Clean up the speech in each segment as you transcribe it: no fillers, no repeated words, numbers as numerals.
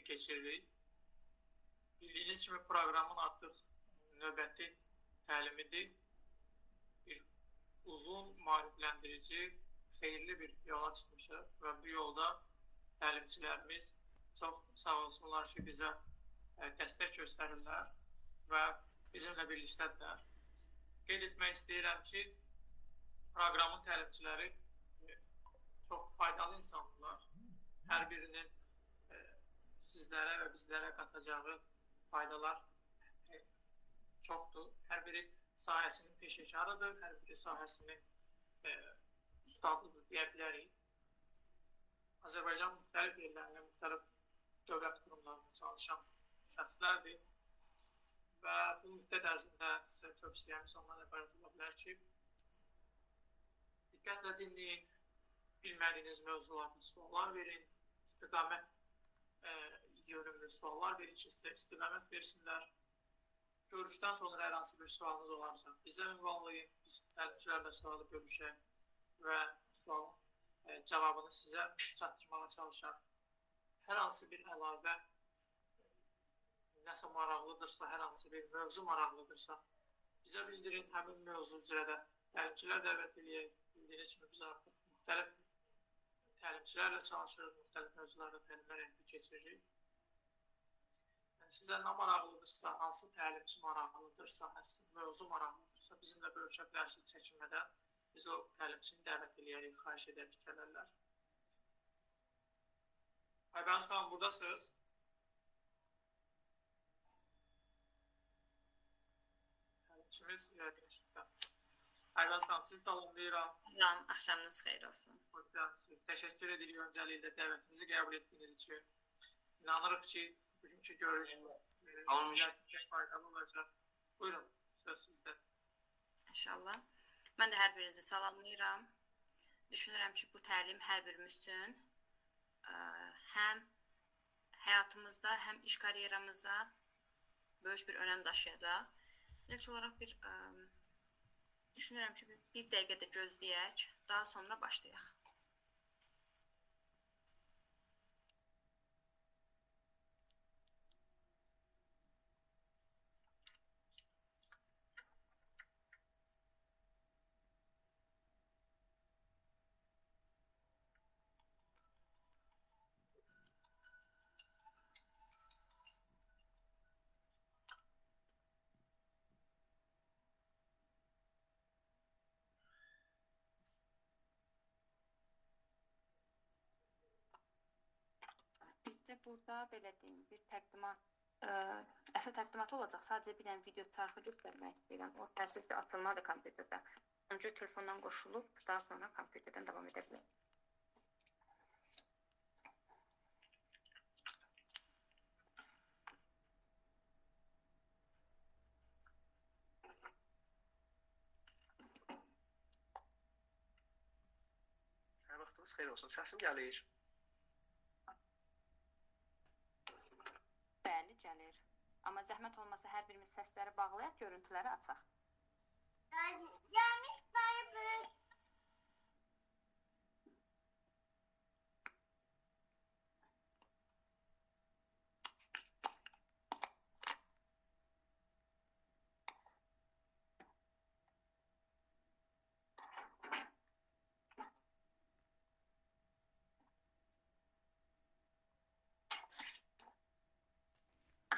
keçiririk. Bildiyiniz kimi proqramın artıq növbəti təlimidir. Bir uzun, maarifləndirici, xeyirli bir yola çıxmışıq və bu yolda təlimçilərimiz çox sağ olsunlar ki, bizə dəstək göstərirlər və bizimlə birlikdədirlər. Qeyd etmək istəyirəm ki, proqramın təlimçiləri çox faydalı insanlar. Hər birinin sizlərə və bizlərə qatacağı faydalar çoxdur. Hər biri sahəsinin peşəkarıdır, hər biri sahəsinin ustadıdır deyə bilərik. Azərbaycan müxtəlif yerlərində, müxtəlif dövlət qurumlarında çalışan şəxslərdir və bu müddət ərzində sizə tövsiyəmiz ondan ibarət ola bilər ki, diqqətlə dinləyin, bilmədiyiniz mövzularda suallar verin, istiqamət yönümlü suallar verin ki, sizə istiqamət versinlər. Görüşdən sonra hər hansı bir sualınız olarsa, bizə ünvanlayın, biz təlimçilərlə sualı bölüşək və sualın cavabını sizə çatdırmağa çalışaq. Hər hansı bir əlavə nəsə maraqlıdırsa, hər hansı bir mövzu maraqlıdırsa, bizə bildirin, həmin mövzu üzrə də təlimçilər dəvət edək. Bildiyiniz kimi biz artıq müxtəlif təlimçilərlə çalışırıq, müxtəlif mövzularda təlimlər həyata keçiririk. Sizə nə maraqlıdırsa, hansı təlimçi maraqlıdırsa, hansı mövzu maraqlıdırsa, bizimlə bölüşə bilərsiniz çəkinmədən. Biz o təlimçini dəvət edərik, xahiş edərik, gələrlər. Aybəniz xanım, buradasınız. Təlimçimiz yönətmişdir. Aybəniz xanım, sizi salamlayıram. Salam, axşamınız xeyir olsun. Xoş gəlmisiniz. Təşəkkür edirik öncəliklə dəvətimizi qəbul etdiyiniz üçün. İnanırıq ki, bugünkü görüş faydalı olacaq. Buyurun, söz sizdə. İnşallah. Mən də hər birinizi salamlayıram. Düşünürəm ki, bu təlim hər birimiz üçün həm həyatımızda, həm iş karyeramızda böyük bir önəm daşıyacaq. İlk olaraq düşünürəm ki, bir dəqiqə də gözləyək, daha sonra başlayaq. Bizdə burada belə deyim, bir təqdimat, əsas təqdimat olacaq. Sadəcə bir dənə video tarixi göstərmək istəyirəm. O təəssüf ki, atılmadı kompüterdə. Öncə telefondan qoşulub, daha sonra kompüterdən davam edə bilərik. Hər vaxtınız xeyir olsun. Səsim gəlir. Bəli, gəlir. Amma zəhmət olmasa hər birimiz səsləri bağlayaq, görüntüləri açaq. Gəlmiş dayı.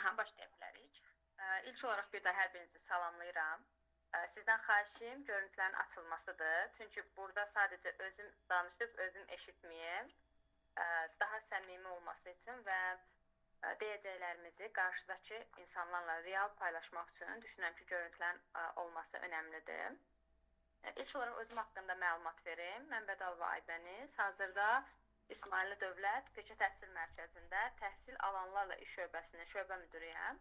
Aha, başlaya bilərik. İlk olaraq bir də hər birinizi salamlayıram. Sizdən xahişim görüntülərin açılmasıdır. Çünki burada sadəcə özüm danışıb, özüm eşitməyim. Daha səmimi olması üçün və deyəcəklərimizi qarşıdakı insanlarla real paylaşmaq üçün düşünürəm ki, görüntülərin olması önəmlidir. İlk olaraq özüm haqqında məlumat verim. Mən Bədalova Aybəniz. Hazırda İsmailli Dövlət Peşə Təhsil Mərkəzində təhsil alanlarla iş şöbəsinin şöbə müdürüyəm.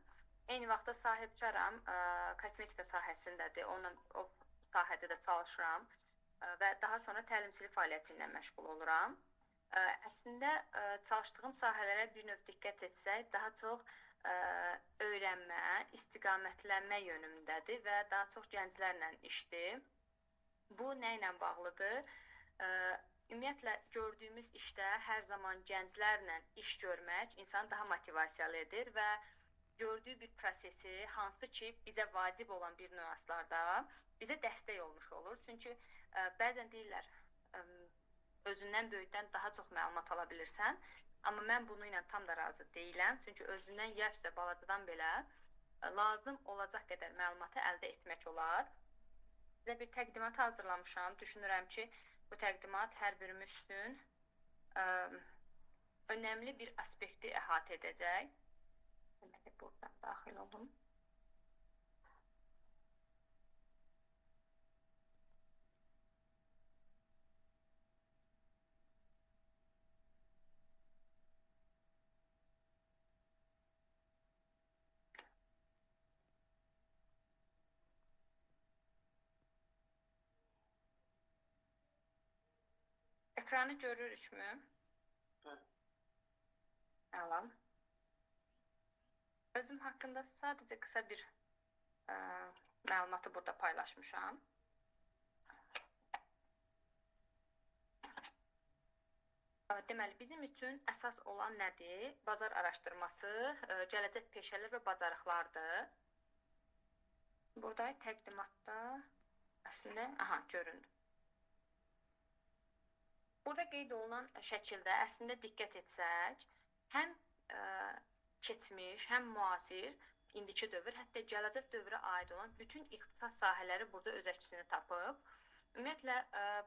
Eyni vaxtda sahibkaram, kosmetika sahəsindədir, o sahədə də çalışıram və daha sonra təlimçilik fəaliyyəti ilə məşğul oluram. Əslində çalışdığım sahələrə bir növ diqqət etsək, daha çox öyrənmə, istiqamətlənmə yönümdədir və daha çox gənclərlə işdir. Bu nə ilə bağlıdır? Ümumiyyətlə gördüyümüz işdə hər zaman gənclərlə iş görmək insanı daha motivasiyalı edir və gördüyü bir prosesi, hansı ki bizə vacib olan bir nüanslarda bizə dəstək olmuş olur. Çünki bəzən deyirlər, özündən böyükdən daha çox məlumat ala bilirsən. Amma mən bunu ilə tam da razı deyiləm. Çünki özündən yaşca balacadan belə lazım olacaq qədər məlumatı əldə etmək olar. Sizə bir təqdimat hazırlamışam. Düşünürəm ki, bu təqdimat hər birimiz üçün önəmli bir aspekti əhatə edəcək. Deməli, buradan daxil olum. Ekranı görürükmü? Bəli. Əlam. Özüm haqqında sadəcə qısa bir məlumatı burada paylaşmışam. Deməli, bizim üçün əsas olan nədir? Bazar araşdırması, gələcək peşələr və bacarıqlardır. Burada təqdimatda əslində, göründü. Burada qeyd olunan şəkildə əslində diqqət etsək, həm keçmiş, həm müasir, indiki dövr, hətta gələcək dövrə aid olan bütün ixtisas sahələri burada öz əksini tapıb. Ümumiyyətlə,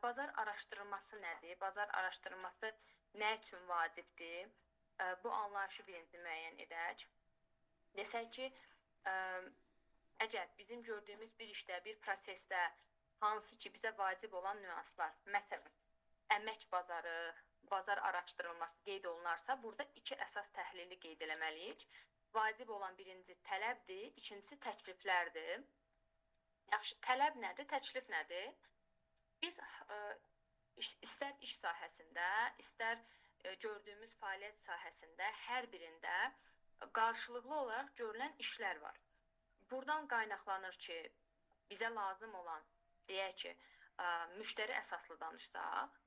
bazar araşdırması nədir? Bazar araşdırması nə üçün vacibdir? Bu anlayışı birinci müəyyən edək. Desək ki, əgər bizim gördüyümüz bir işdə, bir prosesdə hansı ki bizə vacib olan nüanslar, məsələn, əmək bazarı, bazar araşdırılması qeyd olunarsa, burada iki əsas təhlili qeyd eləməliyik. Vacib olan birinci tələbdir, ikincisi təkliflərdir. Yaxşı, tələb nədir, təklif nədir? Biz istər iş sahəsində, istər gördüyümüz fəaliyyət sahəsində hər birində qarşılıqlı olaraq görülən işlər var. Buradan qaynaqlanır ki, bizə lazım olan, deyək ki, müştəri əsaslı danışsaq,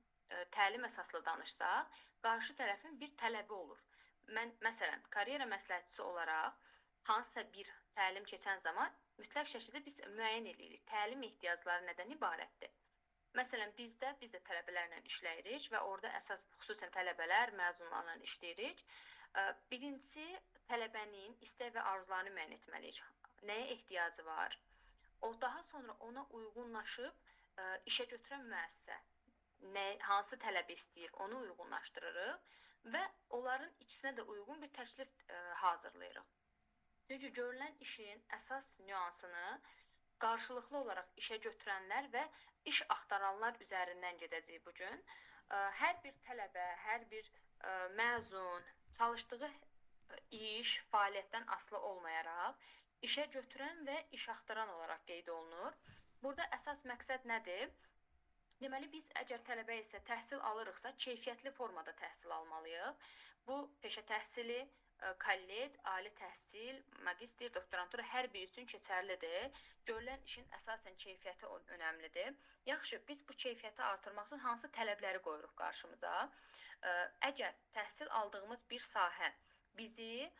təlim əsaslı danışsaq, qarşı tərəfin bir tələbi olur. Mən, məsələn, karyera məsləhətçisi olaraq hansısa bir təlim keçən zaman mütləq şəkildə biz müəyyən edirik. Təlim ehtiyacları nədən ibarətdir? Məsələn, biz də tələbələrlə işləyirik və orada əsas xüsusən tələbələr, məzunlarla işləyirik. Birincisi, tələbənin istək və arzularını müəyyən etməliyik. Nəyə ehtiyacı var? O, daha sonra ona uyğunlaşıb işə götürən müəssisə hansı tələb istəyir, onu uyğunlaşdırırıq və onların ikisinə də uyğun bir təklif hazırlayırıq. Çünki görülən işin əsas nüansını qarşılıqlı olaraq işə götürənlər və iş axtaranlar üzərindən gedəcək bugün. Hər bir tələbə, hər bir məzun çalışdığı iş, fəaliyyətdən asılı olmayaraq işə götürən və iş axtaran olaraq qeyd olunur. Burada əsas məqsəd nədir? Deməli, biz əgər tələbə isə təhsil alırıqsa, keyfiyyətli formada təhsil almalıyıq. Bu, peşə təhsili, kollec, ali təhsil, magistr, doktorantura hər biri üçün keçərlidir. Görülən işin əsasən keyfiyyəti önəmlidir. Yaxşı, biz bu keyfiyyəti artırmaq üçün hansı tələbləri qoyuruq qarşımıza? Əgər təhsil aldığımız bir sahə bizi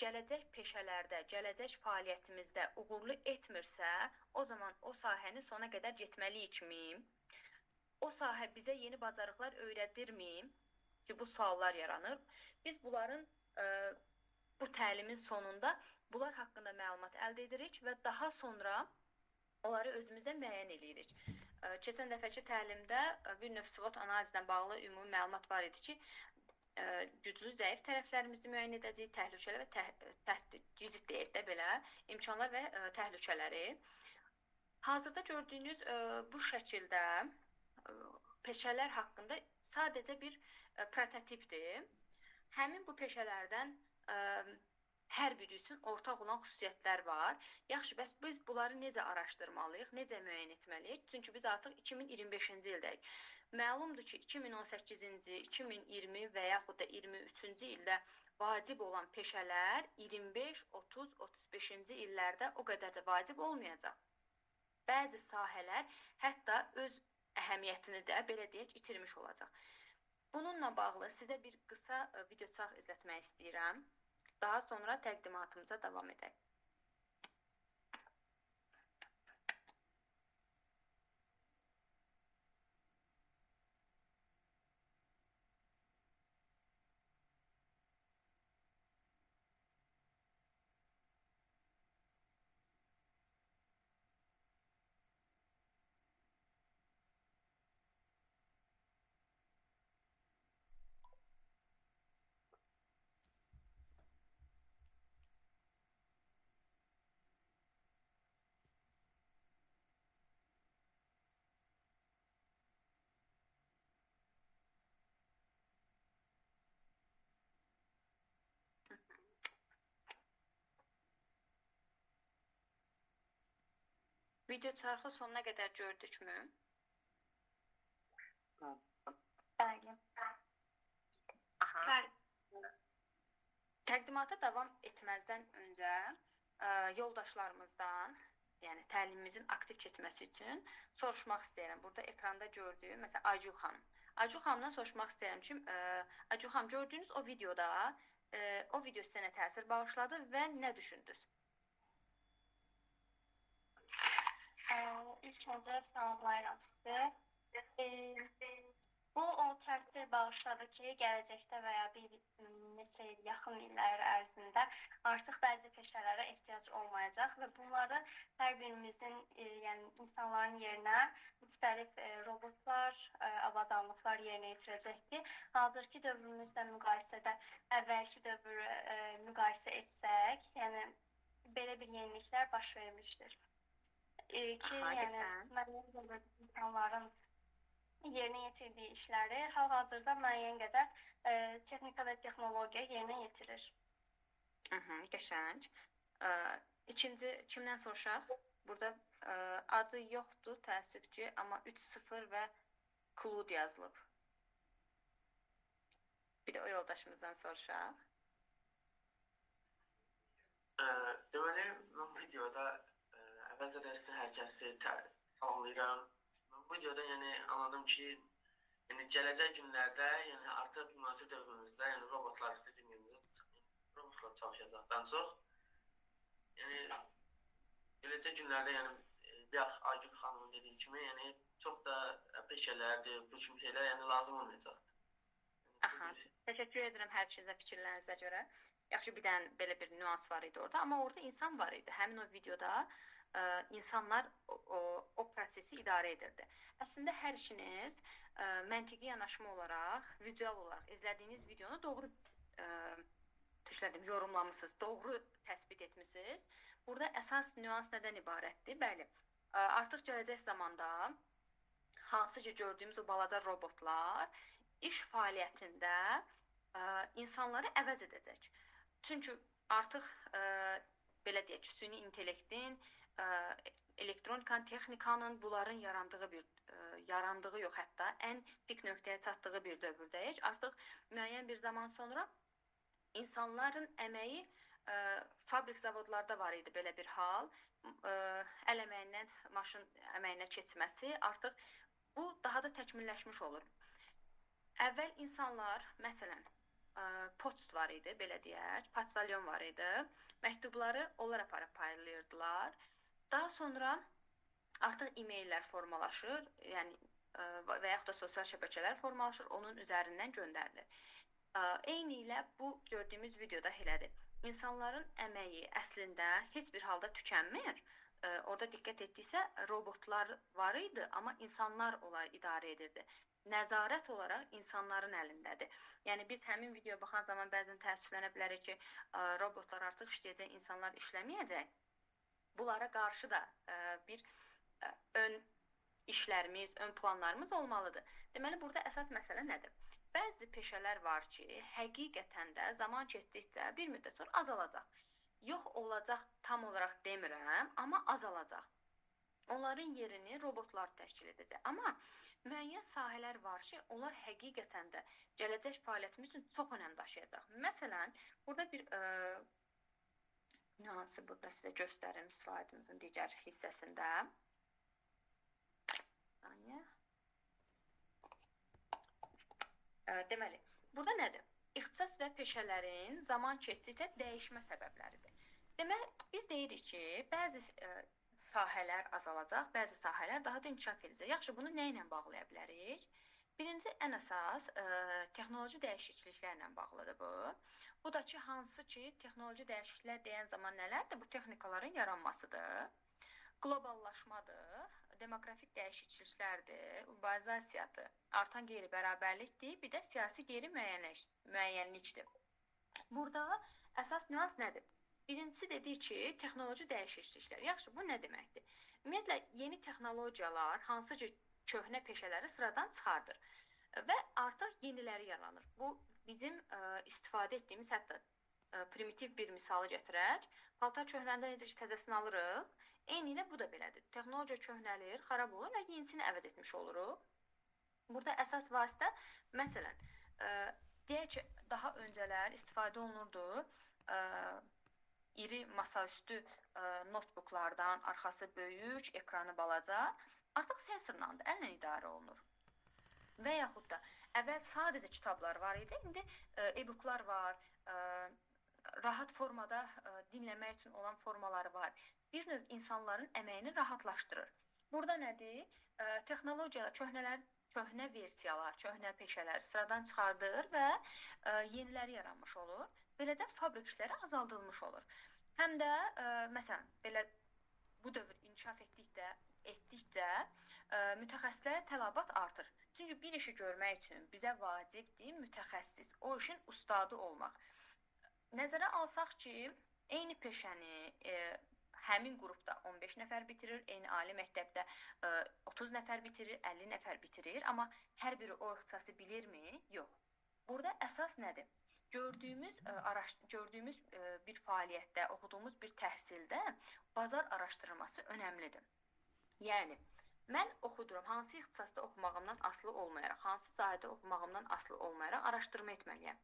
gələcək peşələrdə, gələcək fəaliyyətimizdə uğurlu etmirsə, o zaman o sahəni sona qədər getməliyikmi? O sahə bizə yeni bacarıqlar öyrədirmi ki, bu suallar yaranır. Biz bunların, bu təlimin sonunda bunlar haqqında məlumat əldə edirik və daha sonra onları özümüzə müəyyən edirik. Keçən dəfəki təlimdə bir növ SWOT analizlə bağlı ümumi məlumat var idi ki, güclü, zəif tərəflərimizi müəyyən edəcəyik, təhlükələr və cizit deyək də belə, imkanlar və təhlükələri. Hazırda gördüyünüz bu şəkildə peşələr haqqında sadəcə bir prototipdir. Həmin bu peşələrdən hər biri üçün ortaq olan xüsusiyyətlər var. Yaxşı, bəs biz bunları necə araşdırmalıyıq, necə müəyyən etməliyik? Çünki biz artıq 2025-ci ildəyik. Məlumdur ki, 2018-ci, 2020 və yaxud da 23-cü ildə vacib olan peşələr 25, 30, 35-ci illərdə o qədər də vacib olmayacaq. Bəzi sahələr hətta öz əhəmiyyətini də belə deyək itirmiş olacaq. Bununla bağlı sizə bir qısa video çarx izlətmək istəyirəm. Daha sonra təqdimatımıza davam edək. Video çarxı sonuna qədər gördükmü? Bəli. Təqdimata davam etməzdən öncə yoldaşlarımızdan, yəni təlimimizin aktiv keçməsi üçün soruşmaq istəyirəm. Burada ekranda gördüyüm, məsələn, Aycul xanım. Aycul xanımdan soruşmaq istəyirəm ki, Aycul xanım, gördüyünüz o videoda o video sizə nə təsir bağışladı və nə düşündünüz? İlk öncə salamlayıram sizə. Bu o təsir bağışladı ki, gələcəkdə və ya bir neçə il, yaxın illər ərzində artıq bəzi peşələrə ehtiyac olmayacaq və bunları hər birimizin, yəni insanların yerinə müxtəlif robotlar, avadanlıqlar yerinə yetirəcək ki, hazırki dövrümüzlə müqayisədə əvvəlki dövrü müqayisə etsək, yəni belə bir yeniliklər baş vermişdir. Ki, yəni müəyyən insanların yerinə yetirdiyi işləri hal-hazırda müəyyən qədər texnika və texnologiya yerinə yetirir. Qəşəng. İkinci, kimdən soruşaq? Burada adı yoxdur, təəssüf ki, amma 3-0 və Cloud yazılıb. Bir də o yoldaşımızdan soruşaq. Deməli, mən videoda əvvəlcə də sizə hər kəsi salamlayıram. Bu videoda yəni anladım ki, yəni gələcək günlərdə, yəni artıq müasir dövrümüzdə, yəni robotlar bizim yerimizə robotlar çalışacaqdan çox, yəni gələcək günlərdə, yəni bir Aygün xanımın dediyi kimi, yəni çox da peşələrdir, bu kimi şeylər yəni lazım olmayacaqdır. Təşəkkür edirəm hər ikinizə fikirlərinizə görə. Yaxşı, bir dənə belə bir nüans var idi orada, amma orada insan var idi. Həmin o videoda insanlar o prosesi idarə edirdi. Əslində hər işiniz məntiqi yanaşma olaraq, vizual olaraq izlədiyiniz videonu doğru yorumlamısınız, doğru təsbit etmisiniz. Burada əsas nüans nədən ibarətdir? Bəli, artıq gələcək zamanda hansı ki gördüyümüz o balaca robotlar iş fəaliyyətində insanları əvəz edəcək. Çünki artıq belə deyək, süni intellektin, elektronikanın, texnikanın bunların yarandığı yox, hətta ən pik nöqtəyə çatdığı bir dövrdəyik. Artıq müəyyən bir zaman sonra insanların əməyi fabrik zavodlarda var idi belə bir hal. Əl əməyindən maşın əməyinə keçməsi artıq bu daha da təkmilləşmiş olur. Əvvəl insanlar, məsələn, poçt var idi, belə deyək, poçtalyon var idi. Məktubları onlar aparıb paylayırdılar. Daha sonra artıq e-maillər formalaşır, yəni və yaxud da sosial şəbəkələr formalaşır, onun üzərindən göndərilir. Eyni ilə bu gördüyümüz videoda elədir. İnsanların əməyi əslində heç bir halda tükənmir. Orada diqqət etdiksə robotlar var idi, amma insanlar onları idarə edirdi. Nəzarət olaraq insanların əlindədir. Yəni biz həmin videoya baxan zaman bəzən təəssüflənə bilərik ki, robotlar artıq işləyəcək, insanlar işləməyəcək. Bunlara qarşı da bir ön işlərimiz, ön planlarımız olmalıdır. Deməli, burada əsas məsələ nədir? Bəzi peşələr var ki, həqiqətən də zaman keçdikcə bir müddət sonra azalacaq. Yox olacaq tam olaraq demirəm, amma azalacaq. Onların yerini robotlar təşkil edəcək. Amma müəyyən sahələr var ki, onlar həqiqətən də gələcək fəaliyyətimiz üçün çox önəm daşıyacaq. Məsələn, burada bir nüansı burada sizə göstərim slaydımızın digər hissəsində. Deməli, burada nədir? İxtisas və peşələrin zaman keçdikcə dəyişmə səbəbləridir. Deməli, biz deyirik ki, bəzi sahələr azalacaq, bəzi sahələr daha da inkişaf edəcək. Yaxşı, bunu nə ilə bağlaya bilərik? Birinci, ən əsas, texnoloji dəyişikliklərlə bağlıdır bu. Bu da ki, hansı ki, texnoloji dəyişikliklər deyən zaman nələrdir? Bu texnikaların yaranmasıdır, qloballaşmadır, demoqrafik dəyişikliklərdir, urbanizasiyadır, artan qeyri-bərabərlikdir, bir də siyasi qeyri-müəyyənlikdir. Burada əsas nüans nədir? Birincisi dedik ki, texnoloji dəyişikliklər. Yaxşı, bu nə deməkdir? Ümumiyyətlə, yeni texnologiyalar, hansı ki, köhnə peşələri sıradan çıxardır və artıq yeniləri yaranır. Bu, bizim istifadə etdiyimiz, hətta primitiv bir misalı gətirək. Paltar köhnəndə necə ki, təzəsini alırıq, eyni ilə bu da belədir. Texnologiya köhnəlir, xarab olur və yenisini əvəz etmiş oluruq. Burada əsas vasitə, məsələn, deyək ki, daha öncələr istifadə olunurdu iri masaüstü notebooklardan, arxası böyük, ekranı balaca, artıq sensorlandı, əllə idarə olunur. Və yaxud da əvvəl sadəcə kitablar var idi, indi e-booklar var, rahat formada dinləmək üçün olan formaları var. Bir növ insanların əməyini rahatlaşdırır. Burada nədir? Texnologiyalar, köhnə versiyalar, köhnə peşələr sıradan çıxardır və yeniləri yaranmış olur. Belə də fabrik işləri azaldılmış olur. Həm də, məsələn, belə bu dövr inkişaf etdikcə mütəxəssislərə tələbat artır. Çünki bir işi görmək üçün bizə vacibdir mütəxəssis, o işin ustadı olmaq. Nəzərə alsaq ki, eyni peşəni həmin qrupda 15 nəfər bitirir, eyni ali məktəbdə 30 nəfər bitirir, 50 nəfər bitirir, amma hər biri o ixtisası bilirmi? Yox. Burada əsas nədir? Gördüyümüz bir fəaliyyətdə, oxuduğumuz bir təhsildə bazar araşdırılması önəmlidir. Yəni, mən oxudurum, hansı ixtisasda oxumağımdan asılı olmayaraq, hansı sahədə oxumağımdan asılı olmayaraq araşdırma etməliyəm.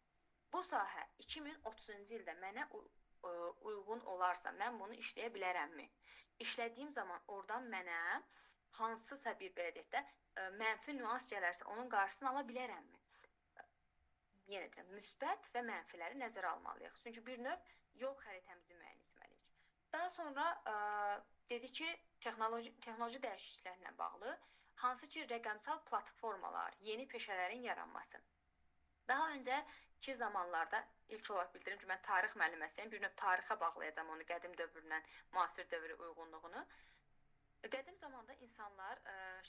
Bu sahə 2030-cu ildə mənə uyğun olarsa, mən bunu işləyə bilərəmmi? İşlədiyim zaman oradan mənə hansısa bir, belə deyək də, mənfi nüans gələrsə, onun qarşısını ala bilərəmmi? Yenə deyirəm, müsbət və mənfiləri nəzərə almalıyıq. Çünki bir növ yol xəritəmizi müəyyən etməliyik. Daha sonra dedik ki, texnoloji dəyişikliklərlə bağlı hansı ki, rəqəmsal platformalar, yeni peşələrin yaranması. Daha öncəki zamanlarda ilk olaraq bildirim ki, mən tarix müəlliməsiyəm, bir növ tarixə bağlayacağam onu, qədim dövrdən müasir dövrə uyğunluğunu. Qədim zamanda insanlar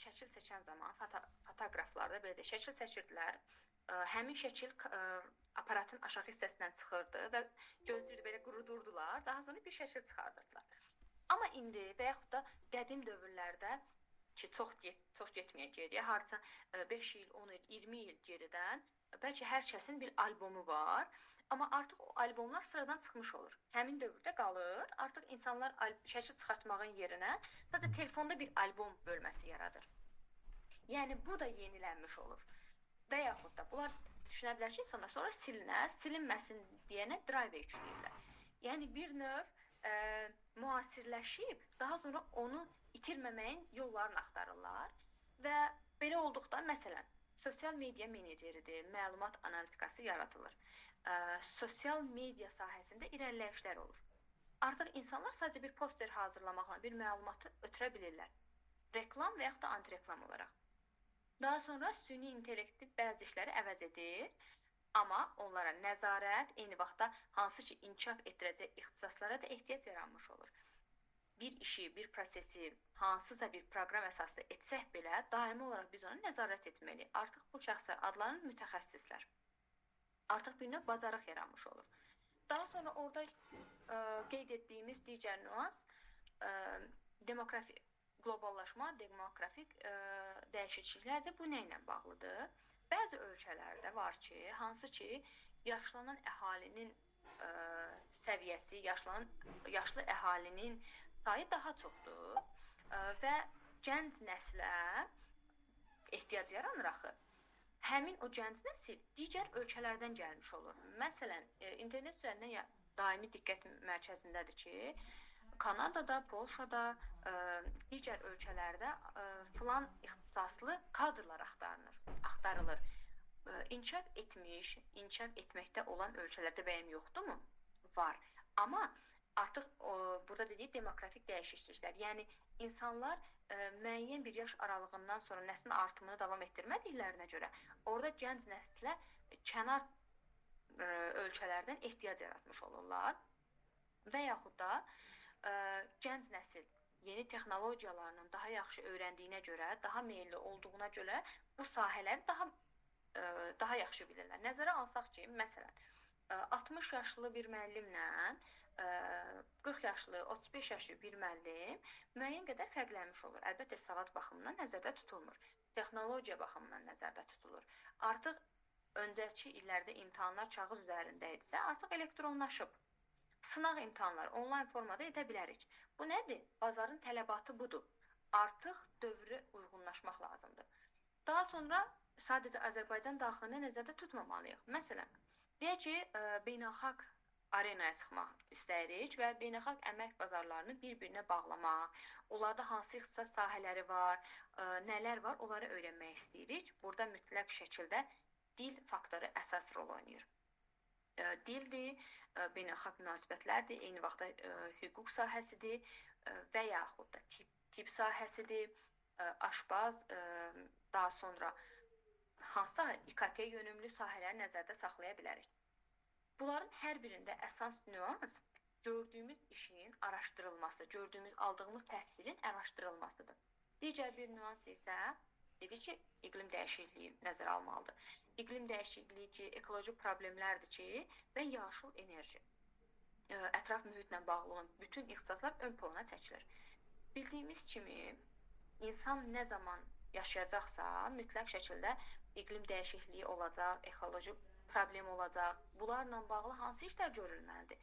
şəkil çəkən zaman, fotoqraflarda belə də şəkil çəkirdilər. Həmin şəkil aparatın aşağı hissəsindən çıxırdı və gözləyirdi, belə qurudurdular, daha sonra bir şəkil çıxardırdılar. Amma indi və yaxud da qədim dövrlərdə ki, çox getməyəcək, harca 5 il, 10 il, 20 il geridən, bəlkə hər kəsin bir albomu var, amma artıq o albomlar sıradan çıxmış olur. Həmin dövrdə qalır, artıq insanlar şəkil çıxartmağın yerinə sadəcə telefonda bir albom bölməsi yaradır. Yəni, bu da yenilənmiş olur. Və yaxud da bunlar düşünə bilər ki, insanlar sonra silinər, silinməsin deyənə drive yükləyirlər. Yəni, bir növ müasirləşib, daha sonra onu itirməməyin yollarını axtarırlar və belə olduqda, məsələn, sosial media meneceridir, məlumat analitikası yaradılır. Sosial media sahəsində irəliləyişlər olur. Artıq insanlar sadəcə bir poster hazırlamaqla bir məlumatı ötürə bilirlər. Reklam və yaxud da antireklam olaraq. Daha sonra süni intellektiv bəzi işləri əvəz edir, amma onlara nəzarət, eyni vaxtda hansı ki, inkişaf etdirəcək ixtisaslara da ehtiyac yaranmış olur. Bir işi, bir prosesi, hansısa bir proqram əsaslı etsək belə, daimi olaraq biz onu nəzarət etməliyik. Artıq bu şəxslər adlanır mütəxəssislər. Artıq bir növ bacarıq yaranmış olur. Daha sonra orada qeyd etdiyimiz digər nüans qloballaşma, demoqrafik dəyişikliklər də bu nə ilə bağlıdır? Bəzi ölkələrdə var ki, hansı ki, yaşlanan əhalinin səviyyəsi, yaşlı əhalinin sayı daha çoxdur və gənc nəslə ehtiyac yaranır axı. Həmin o gənc nəsil digər ölkələrdən gəlmiş olur. Məsələn, internet üzərindən daimi diqqət mərkəzindədir ki, Kanadada, Polşada, digər ölkələrdə filan ixtisaslı kadrlar axtarılır. İnkişaf etmiş, inkişaf etməkdə olan ölkələrdə bəyəm yoxdurmu? Var. Amma artıq burada dediyi demografik dəyişikliklər, yəni insanlar müəyyən bir yaş aralığından sonra nəslin artımını davam etdirmədiklərinə görə orada gənc nəslə kənar ölkələrdən ehtiyac yaratmış olurlar və yaxud da gənc nəsil yeni texnologiyalarla daha yaxşı öyrəndiyinə görə, daha meyilli olduğuna görə bu sahələri daha yaxşı bilirlər. Nəzərə alsaq ki, məsələn, 60 yaşlı bir müəllimlə 40 yaşlı, 35 yaşlı bir müəllim müəyyən qədər fərqlənmiş olur. Əlbəttə, savad baxımından nəzərdə tutulmur. Texnologiya baxımından nəzərdə tutulur. Artıq öncəki illərdə imtahanlar kağız üzərində idisə, artıq elektronlaşıb. Sınaq imtahanları onlayn formada edə bilərik. Bu nədir? Bazarın tələbatı budur. Artıq dövrə uyğunlaşmaq lazımdır. Daha sonra sadəcə Azərbaycan daxilində nəzərdə tutmamalıyıq. Məsələn, deyək ki, beynəlxalq arenaya çıxmaq istəyirik və beynəlxalq əmək bazarlarını bir-birinə bağlamaq, onlarda hansı ixtisas sahələri var, nələr var, onları öyrənmək istəyirik. Burada mütləq şəkildə dil faktoru əsas rol oynayır. Dildir, beynəlxalq münasibətlərdir, eyni vaxtda hüquq sahəsidir və yaxud da tip sahəsidir, aşbaz, daha sonra hansısa İKT yönümlü sahələri nəzərdə saxlaya bilərik. Bunların hər birində əsas nüans gördüyümüz işin araşdırılması, aldığımız təhsilin araşdırılmasıdır. Digər bir nüans isə dedi ki, iqlim dəyişikliyi nəzərə almalıdır. İqlim dəyişikliyi ki, ekoloji problemlərdir ki, və yaşıl enerji. Ətraf mühitlə bağlı olan bütün ixtisaslar ön plana çəkilir. Bildiyimiz kimi, insan nə zaman yaşayacaqsa, mütləq şəkildə iqlim dəyişikliyi olacaq, ekoloji problem olacaq. Bunlarla bağlı hansı işlər görülməlidir?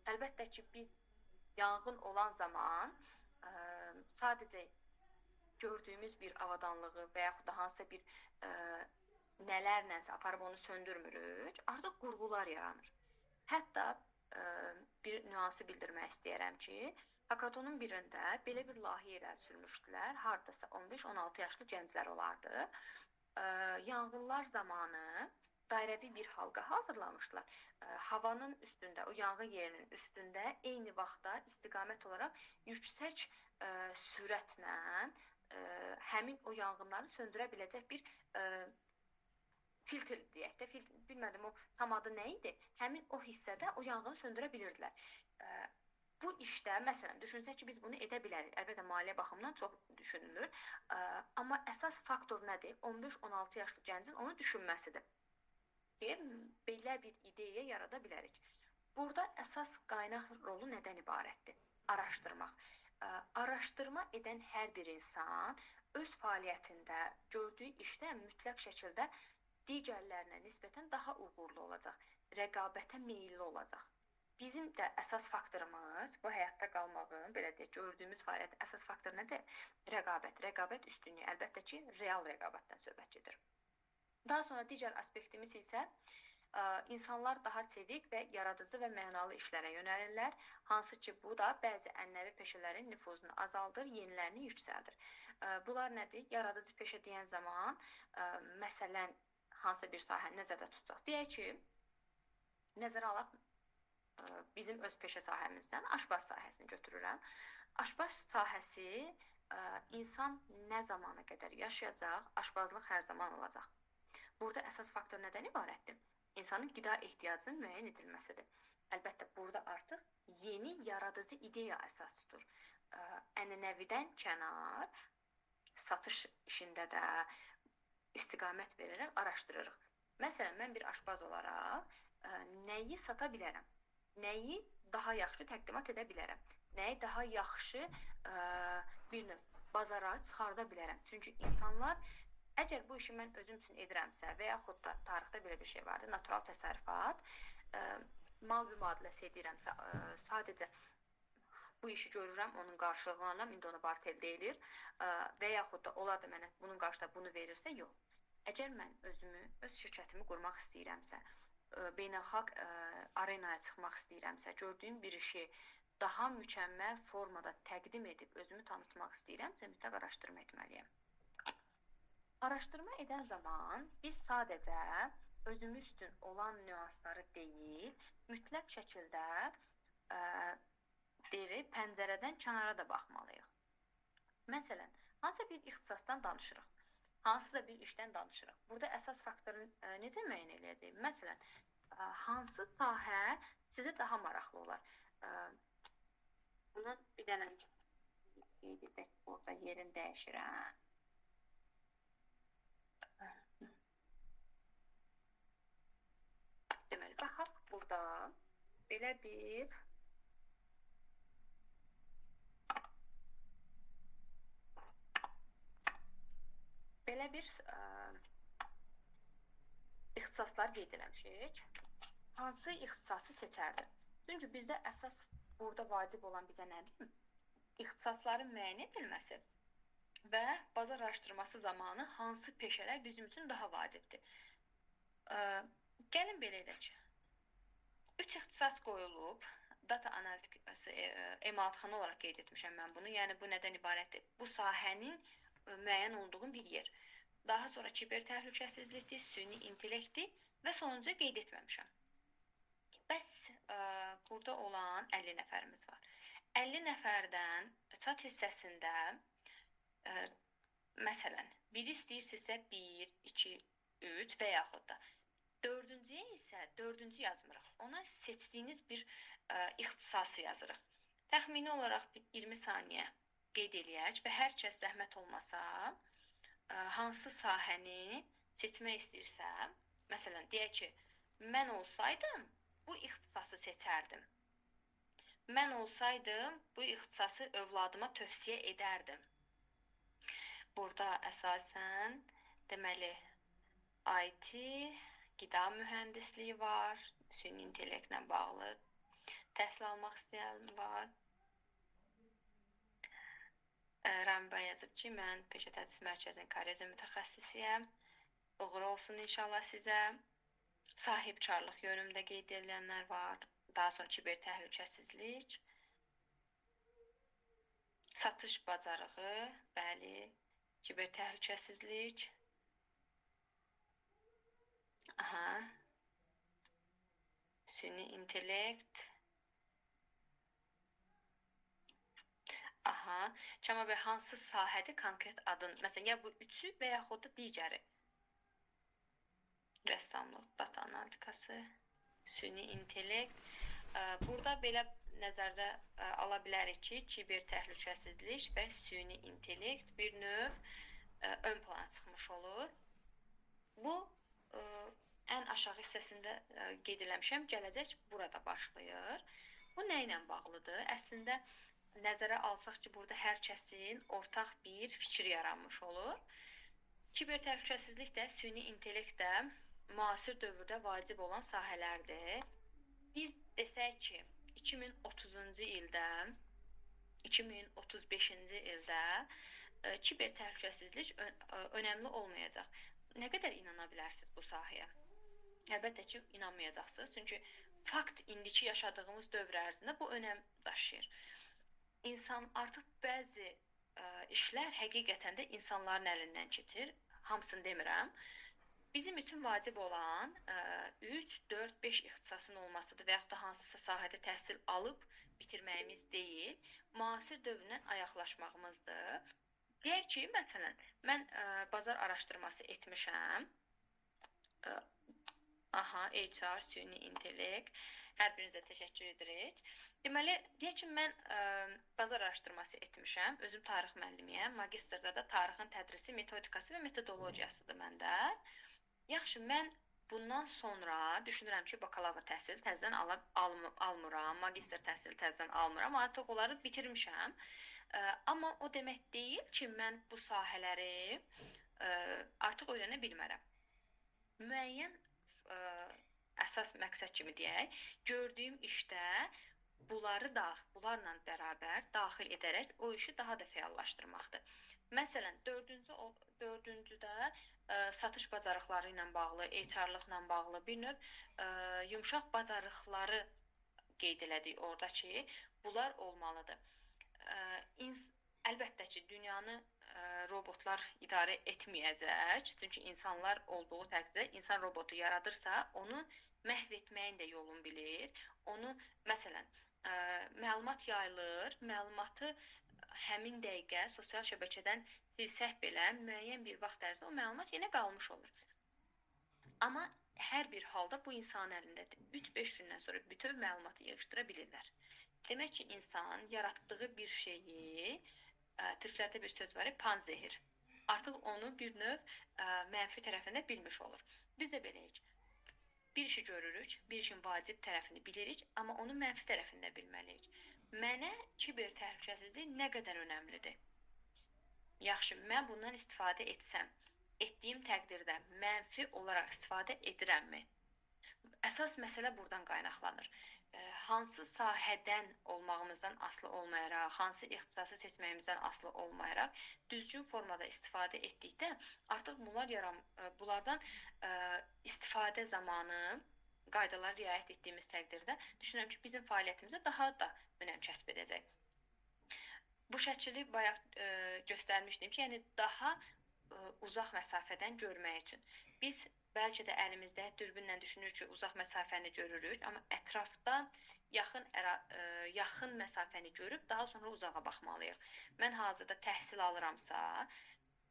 Əlbəttə ki, biz yanğın olan zaman sadəcə gördüyümüz bir avadanlığı və yaxud da hansısa bir nələrlənsə aparıb onu söndürmürük, artıq qurğular yaranır. Hətta bir nüansı bildirmək istəyərəm ki, hakatonun birində belə bir layihə irəli sürmüşdülər. Hardasa 15-16 yaşlı gənclər olardı. Yanğınlar zamanı dairəvi bir halqa hazırlamışlar. Havanın üstündə, o yanğın yerinin üstündə eyni vaxtda istiqamət olaraq yüksək sürətlə həmin o yanğınları söndürə biləcək bir filtr deyək də, bilmədim o tam adı nə idi, həmin o hissədə o yanğını söndürə bilirdilər. Bu işdə, məsələn, düşünsək ki, biz bunu edə bilərik. Əlbəttə, maliyyə baxımından çox düşünülür. Amma əsas faktor nədir? 15-16 yaşlı gəncin onu düşünməsidir. Belə bir ideya yarada bilərik. Burada əsas qaynaq rolu nədən ibarətdir? Araşdırmaq. Araşdırma edən hər bir insan öz fəaliyyətində, gördüyü işdə mütləq şəkildə digərlərinə nisbətən daha uğurlu olacaq, rəqabətə meyilli olacaq. Bizim də əsas faktorumuz, bu həyatda qalmağın, belə deyək, gördüyümüz fəaliyyət əsas faktor nədir? Rəqabət. Rəqabət üstünlüyü, əlbəttə ki, real rəqabətdən söhbət gedir. Daha sonra digər aspektimiz isə insanlar daha çevik və yaradıcı və mənalı işlərə yönəlirlər, hansı ki, bu da bəzi ənənəvi peşələrin nüfuzunu azaldır, yenilərini yüksəldir. Bunlar nədir? Yaradıcı peşə deyən zaman, məsələn, hansı bir sahə nəzərdə tutacaq? Deyək ki, nəzərə alaq bizim öz peşə sahəmizdən aşbaz sahəsini götürürəm. Aşbaz sahəsi insan nə zamana qədər yaşayacaq, aşbazlıq hər zaman olacaq. Burada əsas faktor nədən ibarətdir? İnsanın qida ehtiyacının müəyyən edilməsidir. Əlbəttə, burada artıq yeni yaradıcı ideya əsas tutur. Ənənəvidən kənar, satış işində də istiqamət verərək araşdırırıq. Məsələn, mən bir aşbaz olaraq nəyi sata bilərəm? Nəyi daha yaxşı təqdimat edə bilərəm? Nəyi daha yaxşı bir növ bazara çıxarda bilərəm? Çünki insanlar, əgər bu işi mən özüm üçün edirəmsə və yaxud da tarixdə belə bir şey vardır, natural təsərrüfat, mal mübadiləsi edirəmsə, sadəcə bu işi görürəm, onun qarşılığını alıram, indi ona barter deyilir və yaxud da onlar da mənə bunun qarşılığında bunu verirsə, yox. Əgər mən özümü, öz şirkətimi qurmaq istəyirəmsə, beynəlxalq arenaya çıxmaq istəyirəmsə, gördüyüm bir işi daha mükəmməl formada təqdim edib özümü tanıtmaq istəyirəmsə, mütləq araşdırma etməliyəm. Araşdırma edən zaman biz sadəcə özümüz üçün olan nüansları deyil, mütləq şəkildə pəncərədən kənara da baxmalıyıq. Məsələn, hansısa bir ixtisasdan danışırıq, hansısa bir işdən danışırıq. Burada əsas faktoru necə müəyyən edəcəyik? Məsələn, hansı sahə sizə daha maraqlı olar? Bunun bir dənə qeyd edək, burada yerini dəyişirəm. Deməli, baxaq burada belə bir ixtisaslar qeyd eləmişik. Hansı ixtisası seçərdim? Çünki bizdə əsas burada vacib olan bizə nədir? İxtisasların müəyyən edilməsi və bazar araşdırması zamanı hansı peşələr bizim üçün daha vacibdir. Gəlin belə edək. 3 ixtisas qoyulub, data analitikası emalatxana olaraq qeyd etmişəm mən bunu. Yəni bu nədən ibarətdir? Bu sahənin müəyyən olduğu bir yer. Daha sonra kiber təhlükəsizlikdir, süni intellekti və sonuncu qeyd etməmişəm. Bəs burada olan 50 nəfərimiz var. 50 nəfərdən chat hissəsində məsələn, biri istəyirsinizsə 1, 2, 3 və yaxud da dördüncüyə isə 4-cü yazmırıq. Ona seçdiyiniz bir ixtisası yazırıq. Təxmini olaraq 20 saniyə qeyd eləyək və hər kəs zəhmət olmasa hansı sahəni seçmək istəyirsəm, məsələn, deyək ki, mən olsaydım bu ixtisası seçərdim. Mən olsaydım bu ixtisası övladıma tövsiyə edərdim. Burada əsasən deməli IT, qida mühəndisliyi var, süni intellektlə bağlı təhsil almaq istəyən var. Ramiba yazıb ki, mən Peşə Tədris Mərkəzinin karyera mütəxəssisiyəm. Uğur olsun inşallah sizə. Sahibkarlıq yönümdə qeyd edilənlər var. Daha sonra kiber təhlükəsizlik. Satış bacarığı, bəli, kiber təhlükəsizlik. Süni intellekt. Kəmal bəy, hansı sahədir konkret adın? Məsələn, ya bu üçü və yaxud da digəri? Rəssamlıq, data analitikası, süni intellekt. Burada belə nəzərdə ala bilərik ki, kiber təhlükəsizlik və süni intellekt bir növ ön plana çıxmış olur. Bu, ən aşağı hissəsində qeyd eləmişəm, gələcək burada başlayır. Bu nə ilə bağlıdır? Əslində, nəzərə alsaq ki, burada hər kəsin ortaq bir fikir yaranmış olur. Kiber təhlükəsizlik də, süni intellekt də müasir dövrdə vacib olan sahələrdir. Biz desək ki, 2030-cu ildə, 2035-ci ildə kiber təhlükəsizlik önəmli olmayacaq. Nə qədər inana bilərsiniz bu sahəyə? Əlbəttə ki, inanmayacaqsınız. Çünki fakt indiki yaşadığımız dövr ərzində bu önəm daşıyır. İnsan artıq bəzi işlər həqiqətən də insanların əlindən keçir. Hamısını demirəm. Bizim üçün vacib olan 3, 4, 5 ixtisasın olmasıdır və yaxud da hansısa sahədə təhsil alıb bitirməyimiz deyil, müasir dövrdən ayaqlaşmağımızdır. Deyək ki, məsələn, mən bazar araşdırması etmişəm. HR, süni intellekt, hər birinizə təşəkkür edirik. Deməli, deyək ki, mən bazar araşdırması etmişəm, özüm tarix müəllimiyəm, magistrda da tarixin tədrisi, metodikası və metodologiyasıdır məndə. Yaxşı, mən bundan sonra düşünürəm ki, bakalavr təhsili təzədən almıram, magistr təhsili təzədən almıram, artıq onları bitirmişəm. Amma o demək deyil ki, mən bu sahələri artıq öyrənə bilmərəm. Müəyyən əsas məqsəd kimi deyək, gördüyüm işdə bunlarla bərabər daxil edərək o işi daha da fəallaşdırmaqdır. Məsələn, dördüncüdə satış bacarıqları ilə bağlı, HR-lıqla bağlı bir növ yumşaq bacarıqları qeyd elədik orada ki, bunlar olmalıdır. Əlbəttə ki, dünyanı robotlar idarə etməyəcək. Çünki insanlar olduğu təqdirdə insan robotu yaradırsa, onu məhv etməyin də yolunu bilir. Onu məsələn məlumat yayılır, məlumatı həmin dəqiqə sosial şəbəkədən silsək belə müəyyən bir vaxt ərzində o məlumat yenə qalmış olur. Amma hər bir halda bu insanın əlindədir. 3-5 gündən sonra bütöv məlumatı yığışdıra bilirlər. Demək ki, insan yaratdığı bir şeyi, türklərdə bir söz var, panzehir. Artıq onu bir növ mənfi tərəfində bilmiş olur. Biz də beləyik. Bir işi görürük, bir işin vacib tərəfini bilirik, amma onu mənfi tərəfini də bilməliyik. Mənə kiber təhlükəsizlik nə qədər önəmlidir? Yaxşı, mən bundan istifadə etsəm, etdiyim təqdirdə mənfi olaraq istifadə edirəmmi? Əsas məsələ buradan qaynaqlanır. Hansı sahədən olmağımızdan asılı olmayaraq, hansı ixtisası seçməyimizdən asılı olmayaraq düzgün formada istifadə etdikdə artıq bunlardan istifadə zamanı qaydalara riayət etdiyimiz təqdirdə düşünürəm ki, bizim fəaliyyətimizə daha da önəm kəsb edəcək. Bu şəkili bayaq göstərmişdim ki, yəni daha uzaq məsafədən görmək üçün. Biz bəlkə də əlimizdə dürbünlə düşünürük ki, uzaq məsafəni görürük, amma ətrafdan yaxın məsafəni görüb daha sonra uzağa baxmalıyıq. Mən hazırda təhsil alıramsa,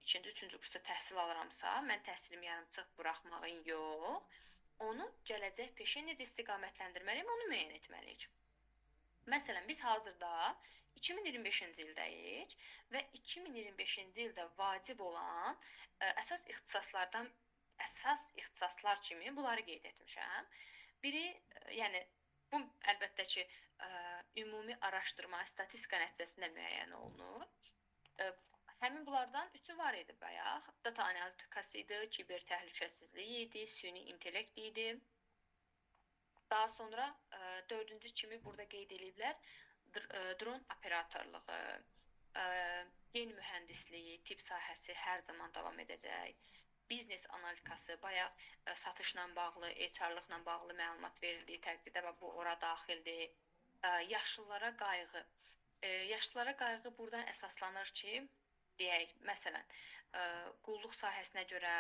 2-3-cü kursda təhsil alıramsa, mən təhsilimi yarımçıq buraxmağın yox, onu gələcək peşə necə istiqamətləndirməliyim, onu müəyyən etməliyik. Məsələn, biz hazırda 2025-ci ildəyik və 2025-ci ildə vacib olan əsas ixtisaslar kimi bunları qeyd etmişəm. Biri, yəni bu əlbəttə ki, ümumi araşdırma, statistika nəticəsində müəyyən olunur. Həmin bunlardan üçü var idi bayaq. Data analitikası idi, kiber təhlükəsizliyi idi, süni intellekt idi. Daha sonra dördüncü kimi burada qeyd ediliblər dron operatorluğu, gen mühəndisliyi, tibb sahəsi hər zaman davam edəcək. Biznes analitikası, bayaq satışla bağlı, HR-lıqla bağlı məlumat verildiyi təqdirdə və bu ora daxildir. Yaşlılara qayğı. Yaşlılara qayğı buradan əsaslanır ki, deyək, məsələn, qulluq sahəsinə görə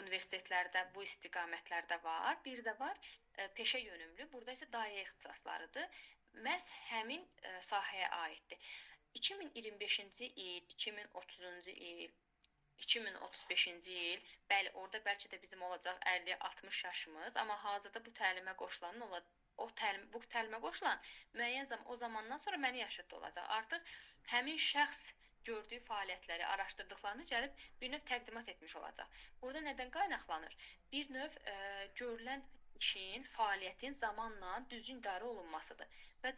universitetlərdə bu istiqamətlərdə var. Bir də var peşə yönümlü, burada isə dayə ixtisaslarıdır. Məhz həmin sahəyə aiddir. 2025-ci il, 2030-cu il, 2035-ci il, bəli, orada bəlkə də bizim olacaq 50-60 yaşımız, amma hazırda bu təlimə qoşulan müəyyən o zamandan sonra məni yaşıdda olacaq. Artıq həmin şəxs gördüyü fəaliyyətləri, araşdırdıqlarını gəlib bir növ təqdimat etmiş olacaq. Burada nədən qaynaqlanır? Bir növ görülən işin, fəaliyyətin zamanla düzgün idarə olunmasıdır. Və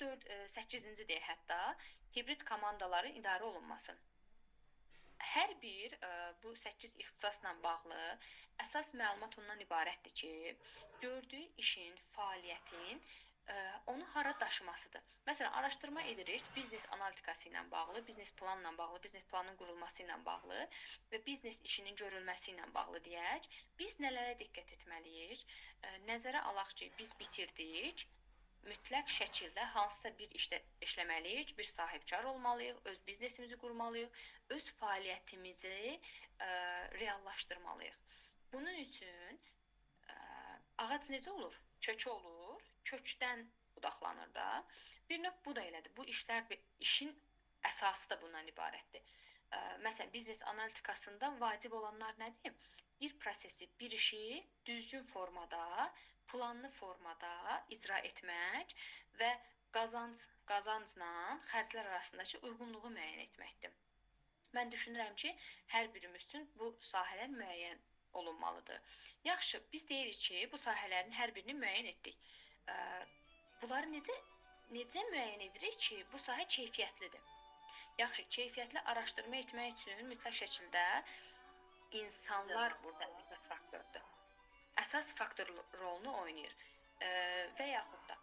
8-ci deyək hətta, hibrid komandaların idarə olunması. Hər bir bu 8 ixtisasla bağlı əsas məlumat ondan ibarətdir ki, gördüyü işin, fəaliyyətin onu hara daşımasıdır. Məsələn, araşdırma edirik biznes analitikası ilə bağlı, biznes planla bağlı, biznes planın qurulması ilə bağlı və biznes işinin görülməsi ilə bağlı deyək. Biz nələrə diqqət etməliyik? Nəzərə alaq ki, biz bitirdik. Mütləq şəkildə hansısa bir işdə işləməliyik, bir sahibkar olmalıyıq, öz biznesimizi qurmalıyıq, öz fəaliyyətimizi reallaşdırmalıyıq. Bunun üçün ağac necə olur? Kökü olur, kökdən budaqlanır da. Bir növ bu da elədir. Bu işin əsası da bundan ibarətdir. Məsələn, biznes analitikasında vacib olanlar nədir? Bir prosesi, bir işi düzgün formada, planlı formada icra etmək və qazancla xərclər arasındakı uyğunluğu müəyyən etməkdir. Mən düşünürəm ki, hər birimiz üçün bu sahələr müəyyən olunmalıdır. Yaxşı, biz deyirik ki, bu sahələrin hər birini müəyyən etdik. Bunları necə müəyyən edirik ki, bu sahə keyfiyyətlidir? Yaxşı, keyfiyyətli araşdırma etmək üçün mütləq şəkildə insanlar burada əsas faktordur. Əsas faktor rolunu oynayır. Və yaxud da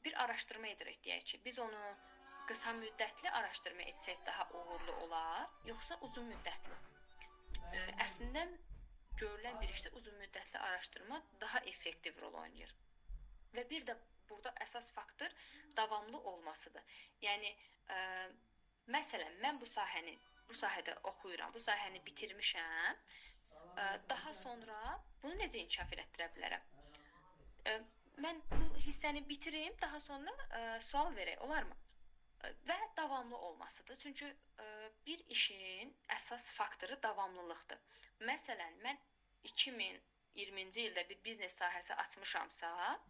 bir araşdırma edirik deyək ki, biz onu qısa müddətli araşdırma etsək daha uğurlu olar, yoxsa uzun müddətli? Əslində görülən bir işdə uzun müddətli araşdırma daha effektiv rol oynayır. Və bir də burada əsas faktor davamlı olmasıdır. Yəni, məsələn, mən bu sahəni bu sahədə oxuyuram, bu sahəni bitirmişəm. Daha sonra bunu necə inkişaf elətdirə bilərəm? Mən bu hissəni bitirim, daha sonra sual verək, olarmı? Və davamlı olmasıdır. Çünki bir işin əsas faktoru davamlılıqdır. Məsələn, mən 2020-ci ildə bir biznes sahəsi açmışamsa,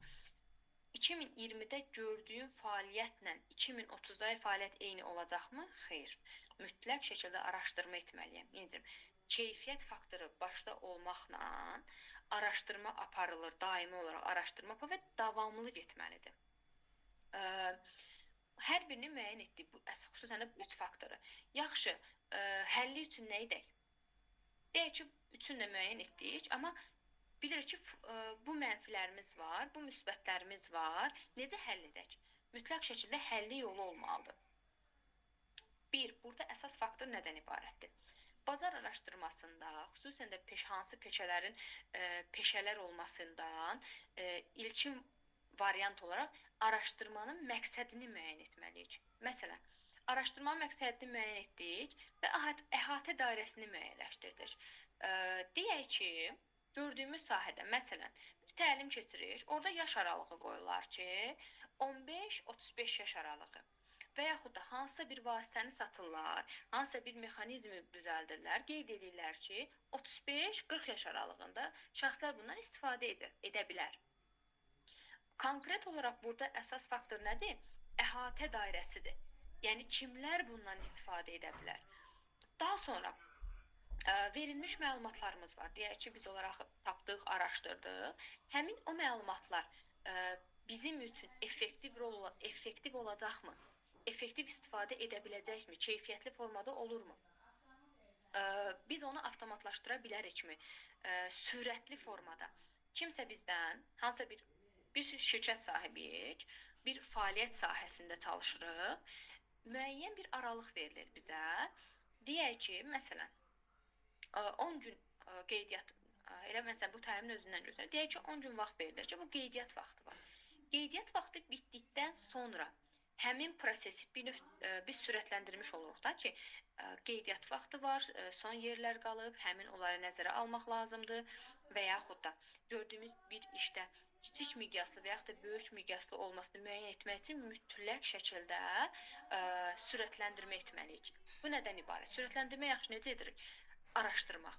2020-də gördüyüm fəaliyyətlə 2030-da fəaliyyət eyni olacaqmı? Xeyr. Mütləq şəkildə araşdırma etməliyəm. Yəni, keyfiyyət faktoru başda olmaqla araşdırma aparılır, daimi olaraq araşdırma və davamlı getməlidir. Hər birini müəyyən etdik, xüsusən də bu üç faktoru. Yaxşı, həlli üçün nə edək? Deyək ki, üçünü də müəyyən etdik, amma bilirik ki, bu mənfilərimiz var, bu müsbətlərimiz var. Necə həll edək? Mütləq şəkildə həlli yolu olmalıdır. Bir, burada əsas faktor nədən ibarətdir? Bazar araşdırmasında, xüsusən də hansı peşələrin peşələr olmasından ilkin variant olaraq araşdırmanın məqsədini müəyyən etməliyik. Məsələn, araşdırmanın məqsədini müəyyən etdik və əhatə dairəsini müəyyənləşdirdik. Deyək ki, gördüyümüz sahədə, məsələn, bir təlim keçirik, orada yaş aralığı qoyurlar ki, 15-35 yaş aralığı. Və yaxud da hansısa bir vasitəni satırlar, hansısa bir mexanizmi düzəldirlər, qeyd edirlər ki, 35-40 yaş aralığında şəxslər bundan istifadə edə bilər. Konkret olaraq burada əsas faktor nədir? Əhatə dairəsidir. Yəni, kimlər bundan istifadə edə bilər? Daha sonra verilmiş məlumatlarımız var. Deyək ki, biz olaraq tapdıq, araşdırdıq. Həmin o məlumatlar bizim üçün effektiv olacaqmı? Effektiv istifadə edə biləcəkmi? Keyfiyyətli formada olurmu? Biz onu avtomatlaşdıra bilərikmi? Sürətli formada. Kimsə bizdən, hansısa bir şirkət sahibiyik, bir fəaliyyət sahəsində çalışırıq, müəyyən bir aralıq verilir bizə. Deyək ki, məsələn, 10 gün qeydiyyat, elə məsələn, bu təlimin özündən götürək. Deyək ki, 10 gün vaxt verilir ki, bu qeydiyyat vaxtı var. Qeydiyyat vaxtı bitdikdən sonra həmin prosesi biz sürətləndirmiş oluruq da ki, qeydiyyat vaxtı var, son yerlər qalıb, həmin onları nəzərə almaq lazımdır və yaxud da gördüyümüz bir işdə kiçik miqyaslı və yaxud da böyük miqyaslı olmasını müəyyən etmək üçün mütləq şəkildə sürətləndirmə etməliyik. Bu nədən ibarət? Sürətləndirmə yaxşı necə edirik? Araşdırmaq.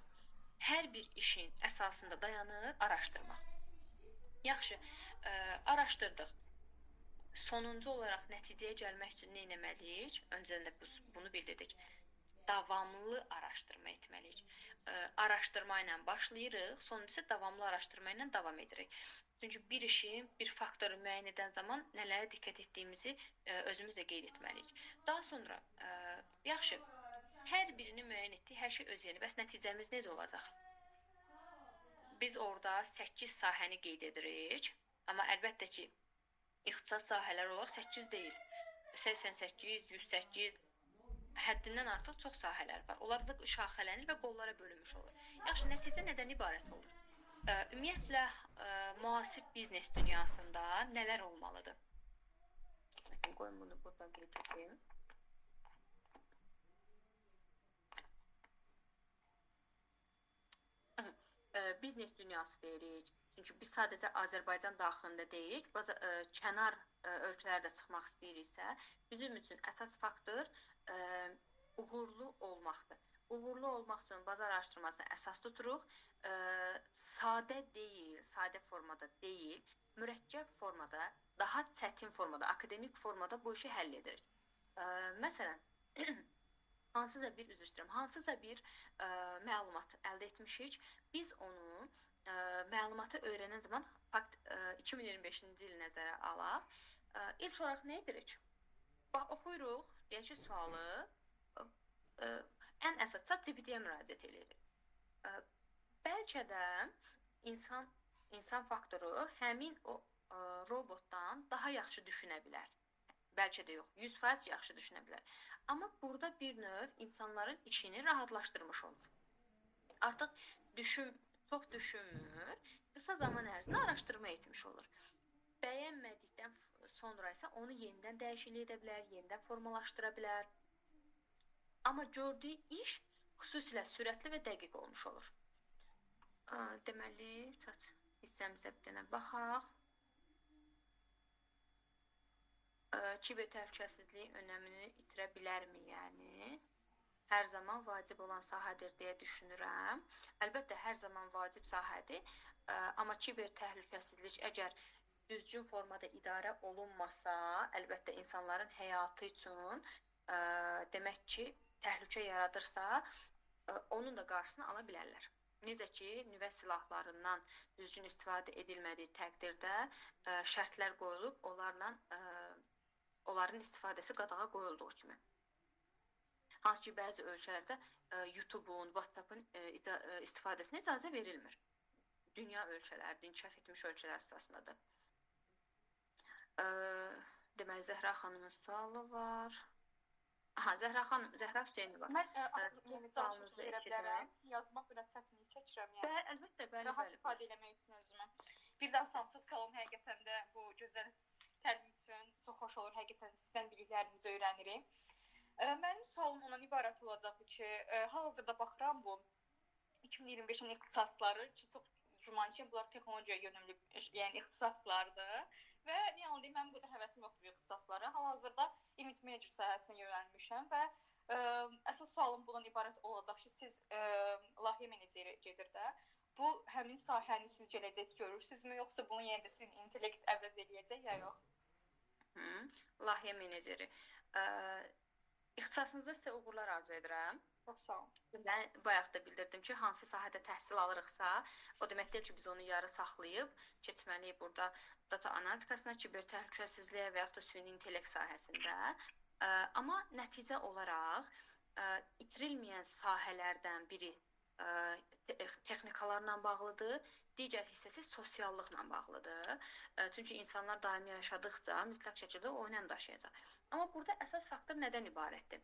Hər bir işin əsasında dayanır araşdırmaq. Yaxşı, araşdırdıq. Sonuncu olaraq nəticəyə gəlmək üçün nə etməliyik? Öncədən də bunu bildirdik. Davamlı araşdırma etməliyik. Araşdırma ilə başlayırıq, sonuncusu davamlı araşdırma ilə davam edirik. Çünki bir işin, bir faktoru müəyyən edən zaman nələrə diqqət etdiyimizi özümüz də qeyd etməliyik. Daha sonra, yaxşı, hər birini müəyyən etdik, hər şey öz yerinə. Bəs nəticəmiz necə olacaq? Biz orada 8 sahəni qeyd edirik, amma əlbəttə ki, ixtisas sahələri olaraq 8 deyil. 88, 108, həddindən artıq çox sahələr var. Onlar da şaxələnir və qollara bölünmüş olur. Yaxşı, nəticə nədən ibarət olur? Ümumiyyətlə, müasir biznes dünyasında nələr olmalıdır? Qoyun bunu buradan qeyd edeyim. Biznes dünyası deyirik. Çünki biz sadəcə Azərbaycan daxilində deyirik, kənar ölkələrdə çıxmaq istəyiriksə, bizim üçün əsas faktor uğurlu olmaqdır. Uğurlu olmaq üçün bazar araşdırmasını əsas tuturuq. Sadə deyil, sadə formada deyil, mürəkkəb formada, daha çətin formada, akademik formada bu işi həll edirik. Məsələn, hansısa bir məlumat əldə etmişik, biz onu məlumatı öyrənən zaman 2025-ci il nəzərə alaq. İlk olaraq nə edirik? Oxuyuruq, deyək ki, sualı ən əsas ChatGPT-yə müraciət edirik. Bəlkə də insan faktoru həmin o robotdan daha yaxşı düşünə bilər. Bəlkə də yox, 100% yaxşı düşünə bilər. Amma burada bir növ insanların işini rahatlaşdırmış olur. Artıq çox düşünmür, qısa zaman ərzində araşdırma etmiş olur. Bəyənmədikdən sonra isə onu yenidən dəyişiklik edə bilər, yenidən formalaşdıra bilər. Amma gördüyü iş xüsusilə sürətli və dəqiq olmuş olur. Deməli, chat hissəmizə bir dənə baxaq. Kiber təhlükəsizliyi önəmini itirə bilərmi, yəni? Hər zaman vacib olan sahədir deyə düşünürəm. Əlbəttə, hər zaman vacib sahədir. Amma kiber təhlükəsizlik əgər düzgün formada idarə olunmasa, əlbəttə insanların həyatı üçün demək ki, təhlükə yaradırsa, onun da qarşısını ala bilərlər. Necə ki, nüvə silahlarından düzgün istifadə edilmədiyi təqdirdə şərtlər qoyulub, onların istifadəsi qadağa qoyulduğu kimi. Hansı ki, bəzi ölkələrdə YouTube-un, WhatsApp-ın istifadəsinə icazə verilmir. Dünya ölkələrdir, inkişaf etmiş ölkələr sırasındadır. Deməli, Zəhra xanımın sualı var. Zəhra xanım, Zəhra Hüseynova. Mən yeni danışıq verə bilərəm. Yazmaq biraz çətinlik çəkirəm. Əlbəttə, bəli. Rahat ifadə eləmək üçün özümü. Bir daha çox sağ olun, həqiqətən də bu gözəl təlim üçün çox xoş olur. Həqiqətən sizdən biliklərimizi öyrənirik. Mənim sualım ondan ibarət olacaqdır ki, hal-hazırda baxıram bu 2025-in ixtisasları ki, çox güman ki, bunlar texnologiya yönümlü, yəni ixtisaslardır. Və nə anlayım, mən burada həvəsim yoxdur bu ixtisaslara. Hal-hazırda image manager sahəsinə yönəlmişəm və əsas sualım bundan ibarət olacaq ki, siz layihə meneceri gedir də. Bu həmin sahəni siz gələcək görürsünüzmü, yoxsa bunu yenə də sizin intellekt əvəz eləyəcək ya yox? Layihə meneceri. İxtisasınızda sizə uğurlar arzu edirəm. Çox sağ olun. Mən bayaq da bildirdim ki, hansı sahədə təhsil alırıqsa, o demək deyil ki, biz onu yarı saxlayıb keçməliyik burada data analitikasına, kiber təhlükəsizliyə və yaxud da süni intellekt sahəsində. Amma nəticə olaraq itirilməyən sahələrdən biri texnikalarla bağlıdır, digər hissəsi sosiallıqla bağlıdır. Çünki insanlar daimi yaşadıqca mütləq şəkildə o önəm daşıyacaq. Amma burada əsas faktor nədən ibarətdir?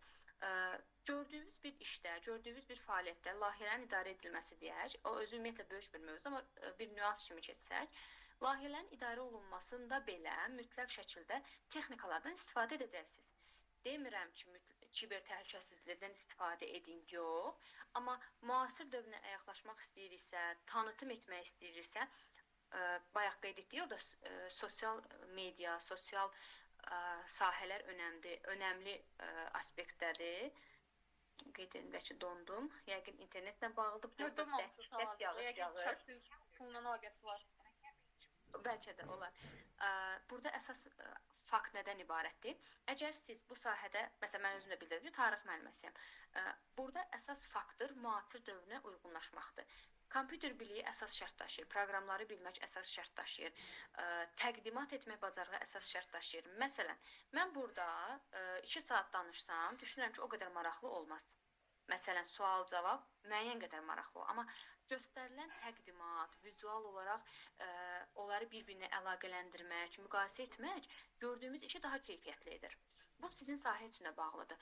Gördüyünüz bir işdə, gördüyünüz bir fəaliyyətdə layihələrin idarə edilməsi deyək, o özü ümumiyyətlə böyük bir mövzudur, amma bir nüans kimi keçsək, layihələrin idarə olunmasında belə mütləq şəkildə texnikalardan istifadə edəcəksiniz. Demirəm ki, kiber təhlükəsizlikdən istifadə edin, yox. Amma müasir dövrünə ayaqlaşmaq istəyiriksə, tanıtım etmək istəyiriksə, bayaq qeyd etdik, orada sosial media, sosial sahələr önəmli aspektdədir. Qeyd edim ki, dondum. Yəqin internetlə bağlıdır. Donmamışsınız hal-hazırda. Yəqin kəsin pulundan əlaqəsi var. Bəlkə də olar. Burada əsas fakt nədən ibarətdir? Əgər siz bu sahədə, məsələn, mən özüm də bildirdim ki, tarix müəlliməsiyəm. Burada əsas faktor müasir dövrünə uyğunlaşmaqdır. Kompüter biliyi əsas şərt daşıyır, proqramları bilmək əsas şərt daşıyır, təqdimat etmək bacarığı əsas şərt daşıyır. Məsələn, mən burada 2 saat danışsam, düşünürəm ki, o qədər maraqlı olmaz. Məsələn, sual-cavab müəyyən qədər maraqlı olur. Amma göstərilən təqdimat, vizual olaraq onları bir-birinə əlaqələndirmək, müqayisə etmək gördüyümüz işi daha keyfiyyətli edir. Bu sizin sahə üçün də bağlıdır.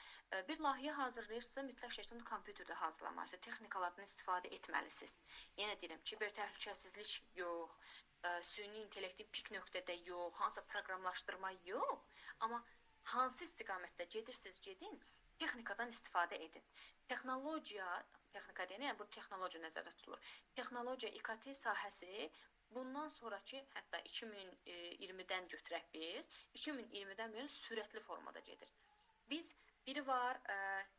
Bir layihə hazırlayırsınızsa, mütləq şəkildə kompüterdə hazırlamalısınız, texnikalardan istifadə etməlisiniz. Yenə deyirəm, kiber təhlükəsizlik yox, süni intellektin pik nöqtədə yox, hansısa proqramlaşdırma yox. Amma hansı istiqamətdə gedirsiniz, gedin, texnikadan istifadə edin. Texnika deyən, yəni bu texnologiya nəzərdə tutulur. Texnologiya, İKT sahəsi bundan sonraki, hətta 2020-dən götürək biz, 2020-dən bəri sürətli formada gedir. Biz, biri var,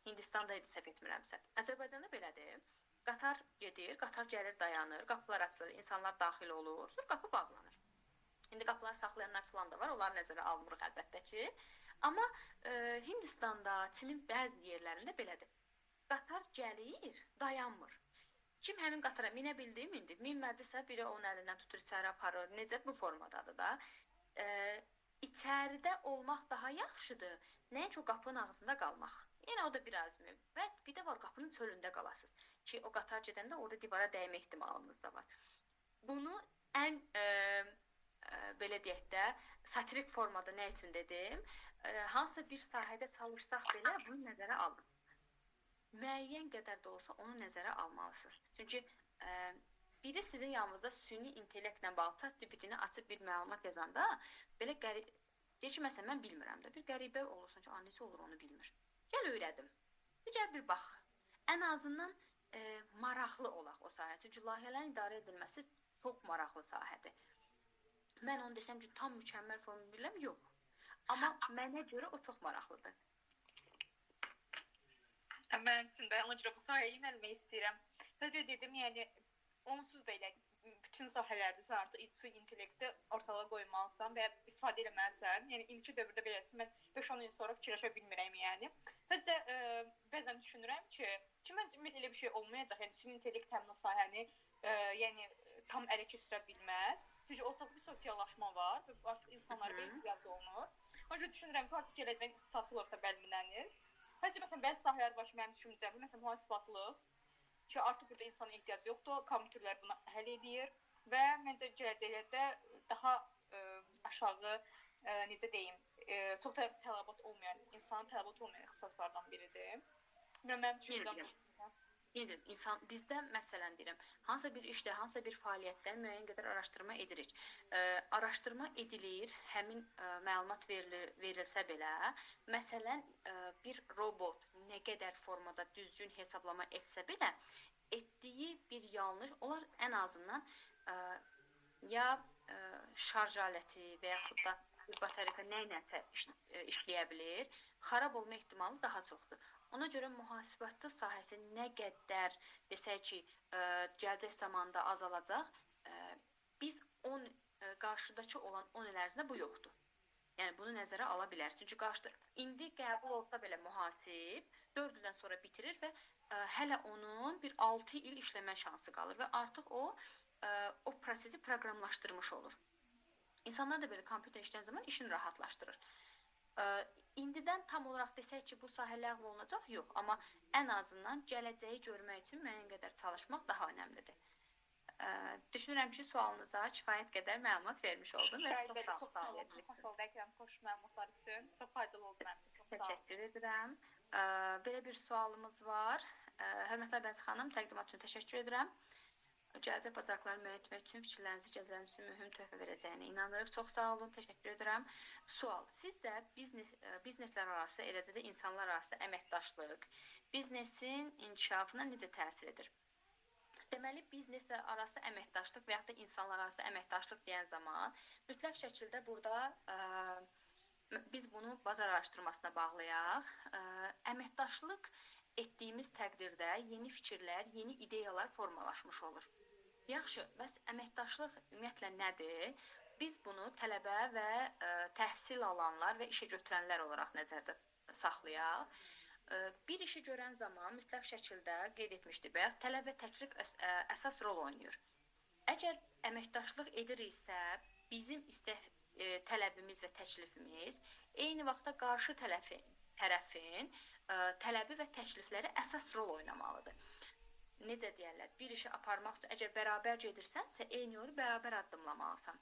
Hindistanda idi, səhv etmirəmsə. Azərbaycanda belədir. Qatar gedir, qatar gəlir, dayanır, qapılar açılır, insanlar daxil olur, sonra qapı bağlanır. İndi qapıları saxlayanlar falan da var, onları nəzərə almırıq əlbəttə ki. Amma Hindistanda, Çinin bəzi yerlərində belədir. Qatar gəlir, dayanmır. Kim həmin qatara minə bildi, mindi. Minmədisə, biri onun əlindən tutur, içəri aparır. Necə bu formadadır da. İçəridə olmaq daha yaxşıdır, nəinki o qapının ağzında qalmaq. Yəni, o da biraz müvət. Bir də var, qapının çölündə qalasınız. Ki, o qatar gedəndə orada divara dəymə ehtimalınız da var. Bunu ən, belə deyək də, satirik formada nə üçün dedim? Hansısa bir sahədə çalışsaq belə, bunu nəzərə alın. Müəyyən qədər də olsa onu nəzərə almalısınız. Çünki biri sizin yanınızda süni intellektlə bağlı ChatGPT-ni açıb bir məlumat yazanda belə deyir ki, məsələn, mən bilmirəm də, bir qəribə olursun ki, necə olur onu bilmir. Gəl öyrədim. Digər bir bax. Ən azından maraqlı olaq o sahə. Çünki layihələrin idarə edilməsi çox maraqlı sahədir. Mən onu desəm ki, tam mükəmməl formu bilirəm, yox. Amma mənə görə o çox maraqlıdır. Mənim üçün də ona görə bu sahəyə yönəlmək istəyirəm. Və dedim, yəni onsuz da elə bütün sahələrdə sən artıq süni intellekti ortalığa qoymalısan və istifadə etməlisən. Yəni indiki dövrdə beləsi mən 5-10 il sonra fikirləşə bilmirəm yəni. Sadəcə bəzən düşünürəm ki, məncə ümumiyyətlə elə bir şey olmayacaq. Yəni süni intellekt həmin o sahəni yəni tam ələ keçirə bilməz. Çünki ortada bir sosiallaşma var və artıq insanlara ehtiyac olunur. Ona görə düşünürəm ki, artıq gələcəyin ixtisası olaraq da bəlmələnir. Sadəcə məsələn bəzi sahələr var ki, mənim düşüncəm, məsələn mühasibatlıq ki, artıq burada insana ehtiyac yoxdur, kompüterlər bunu həll edir və məncə gələcəkdə daha aşağı, necə deyim, çox da tələbat olmayan, insanın tələbat olmayan ixtisaslardan biridir. Mənim düşüncəm. Deyirəm, bizdə məsələn deyirəm, hansısa bir işdə, hansısa bir fəaliyyətdə müəyyən qədər araşdırma edirik. Araşdırma edilir, həmin məlumat verilsə belə, məsələn, bir robot nə qədər formada düzgün hesablama etsə belə, etdiyi bir yanlış, onlar ən azından ya şarj aləti və yaxud da bir batarika nəyinəsə işləyə bilir, xarab olma ehtimalı daha çoxdur. Ona görə mühasibatı sahəsi nə qədər desək ki, gələcək zamanda azalacaq, biz qarşıdakı olan 10 il ərzində bu yoxdur. Yəni bunu nəzərə ala bilər. Çünki indi qəbul olsa belə mühasib 4 ildən sonra bitirir və hələ onun bir 6 il işləmə şansı qalır və artıq o prosesi proqramlaşdırmış olur. İnsanlar da belə kompüter işləyən zaman işini rahatlaşdırır. İndidən tam olaraq desək ki, bu sahə ləğv olunacaq, yox. Amma ən azından gələcəyi görmək üçün müəyyən qədər çalışmaq daha önəmlidir. Düşünürəm ki, sualınıza kifayət qədər məlumat vermiş oldum. Çox sağ olun. Xoş oldu Əkrəm, xoş məlumatlar üçün. Çox faydalı oldu mənim üçün. Çox sağ olun. Təşəkkür edirəm. Belə bir sualımız var. Hörmətli Bənzi xanım, təqdimat üçün təşəkkür edirəm. Gələcək bacarıqları müəyyən etmək üçün fikirlərinizi gəzərəm üçün mühüm töhfə verəcəyinə inanırıq. Çox sağ olun, təşəkkür edirəm. Sual, sizcə bizneslər arası, eləcə də insanlar arası əməkdaşlıq biznesin inkişafına necə təsir edir? Deməli, bizneslər arası əməkdaşlıq və yaxud da insanlar arası əməkdaşlıq deyən zaman mütləq şəkildə burada biz bunu bazar araşdırmasına bağlayaq. Əməkdaşlıq etdiyimiz təqdirdə yeni fikirlər, yeni ideyalar formalaşmış olur. Yaxşı, bəs əməkdaşlıq ümumiyyətlə nədir? Biz bunu tələbə və təhsil alanlar və işə götürənlər olaraq nəzərdə saxlayaq. Bir işi görən zaman mütləq şəkildə qeyd etmişdik və tələb və təklif əsas rol oynayır. Əgər əməkdaşlıq ediriksə, bizim tələbimiz və təklifimiz eyni vaxtda qarşı tərəfin tələbi və təklifləri əsas rol oynamalıdır. Necə deyərlər, bir işi aparmaq üçün əgər bərabər gedirsənsə, eyni yolu bərabər addımlamalısan.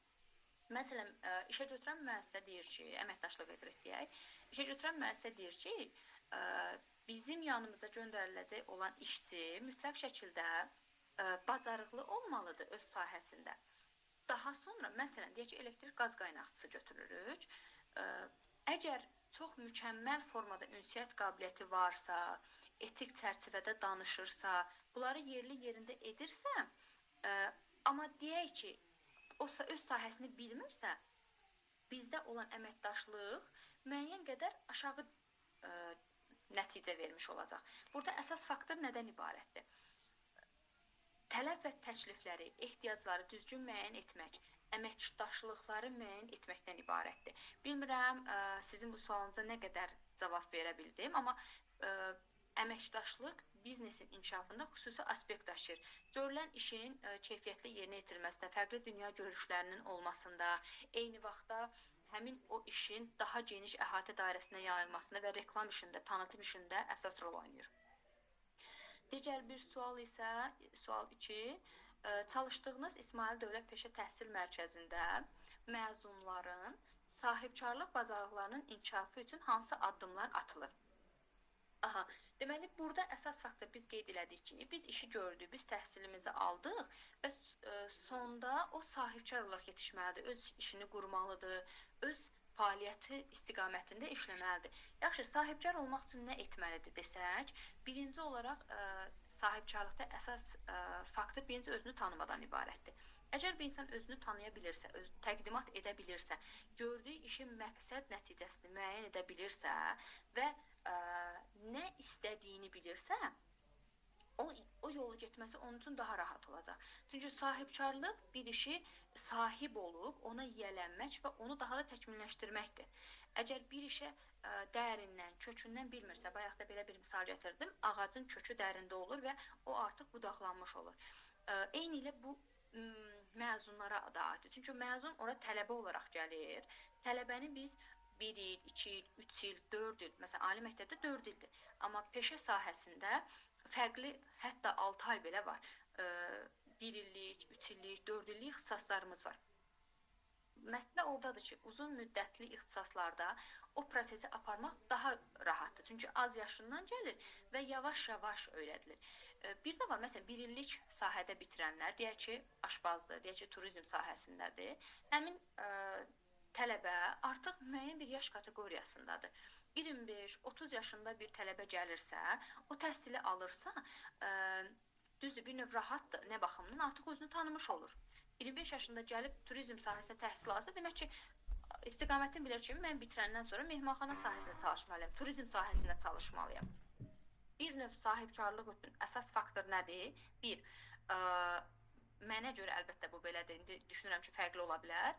Məsələn, işə götürən müəssisə deyir ki, əməkdaşlıq edirik deyək, işə götürən müəssisə deyir ki, bizim yanımıza göndəriləcək olan işçi mütləq şəkildə bacarıqlı olmalıdır öz sahəsində. Daha sonra, məsələn, deyək ki, elektrik qaz qaynaqçısı götürürük. Əgər çox mükəmməl formada ünsiyyət qabiliyyəti varsa, etik çərçivədə danışırsa, bunları yerli yerində edirsə, amma deyək ki, o öz sahəsini bilmirsə, bizdə olan əməkdaşlıq müəyyən qədər aşağı nəticə vermiş olacaq. Burada əsas faktor nədən ibarətdir? Tələb və təklifləri, ehtiyacları düzgün müəyyən etmək, əməkdaşlıqları müəyyən etməkdən ibarətdir. Bilmirəm, sizin bu sualınıza nə qədər cavab verə bildim, amma əməkdaşlıq biznesin inkişafında xüsusi aspekt daşıyır. Görülən işin keyfiyyətli yerinə yetirilməsində, fərqli dünya görüşlərinin olmasında, eyni vaxtda həmin o işin daha geniş əhatə dairəsinə yayılmasında və reklam işində, tanıtım işində əsas rol oynayır. Digər bir sual isə, sual 2, çalışdığınız İsmail Dövlət Peşə Təhsil Mərkəzində məzunların sahibkarlıq bacarıqlarının inkişafı üçün hansı addımlar atılır? Deməli, burada əsas faktor biz qeyd elədik ki, biz işi gördük, biz təhsilimizi aldıq və sonda o sahibkar olaraq yetişməlidir, öz işini qurmalıdır, öz fəaliyyət fəaliyyəti istiqamətində işləməlidir. Yaxşı, sahibkar olmaq üçün nə etməlidir desək, birinci olaraq sahibkarlıqda əsas faktor birinci özünü tanımadan ibarətdir. Əgər bir insan özünü tanıya bilirsə, təqdimat edə bilirsə, gördüyü işin məqsəd nəticəsini müəyyən edə bilirsə və nə istədiyini bilirsə, o yolu getməsi onun üçün daha rahat olacaq. Çünki sahibkarlıq bir işi sahib olub, ona yiyələnmək və onu daha da təkmilləşdirməkdir. Əgər bir işə dərindən, kökündən bilmirsə, bayaq da belə bir misal gətirdim, ağacın kökü dərində olur və o artıq budaqlanmış olur. Eyni ilə bu məzunlara da aiddir. Çünki məzun ora tələbə olaraq gəlir. Tələbəni biz 1 il, 2 il, 3 il, 4 il, məsələn, ali məktəbdə 4 ildir. Amma peşə sahəsində fərqli, hətta 6 ay belə var. 1 illik, 3 illik, 4 illik ixtisaslarımız var. Məsələ oradadır ki, uzun müddətli ixtisaslarda o prosesi aparmaq daha rahatdır. Çünki az yaşından gəlir və yavaş-yavaş öyrədilir. Bir də var, məsələn, 1 illik sahədə bitirənlər, deyək ki, aşbazdır, deyək ki, turizm sahəsindədir. Həmin tələbə artıq müəyyən bir yaş kateqoriyasındadır. 25-30 yaşında bir tələbə gəlirsə, o təhsili alırsa, düzdür, bir növ rahatdır, nə baxımdan artıq özünü tanımış olur. 25 yaşında gəlib turizm sahəsində təhsil alsa, demək ki, istiqamətini bilir ki, mən bitirəndən sonra mehmanxana sahəsində çalışmalıyam, turizm sahəsində çalışmalıyam. Bir növ sahibkarlıq üçün əsas faktor nədir? Bir, mənə görə əlbəttə bu belədir, indi düşünürəm ki, fərqli ola bilər.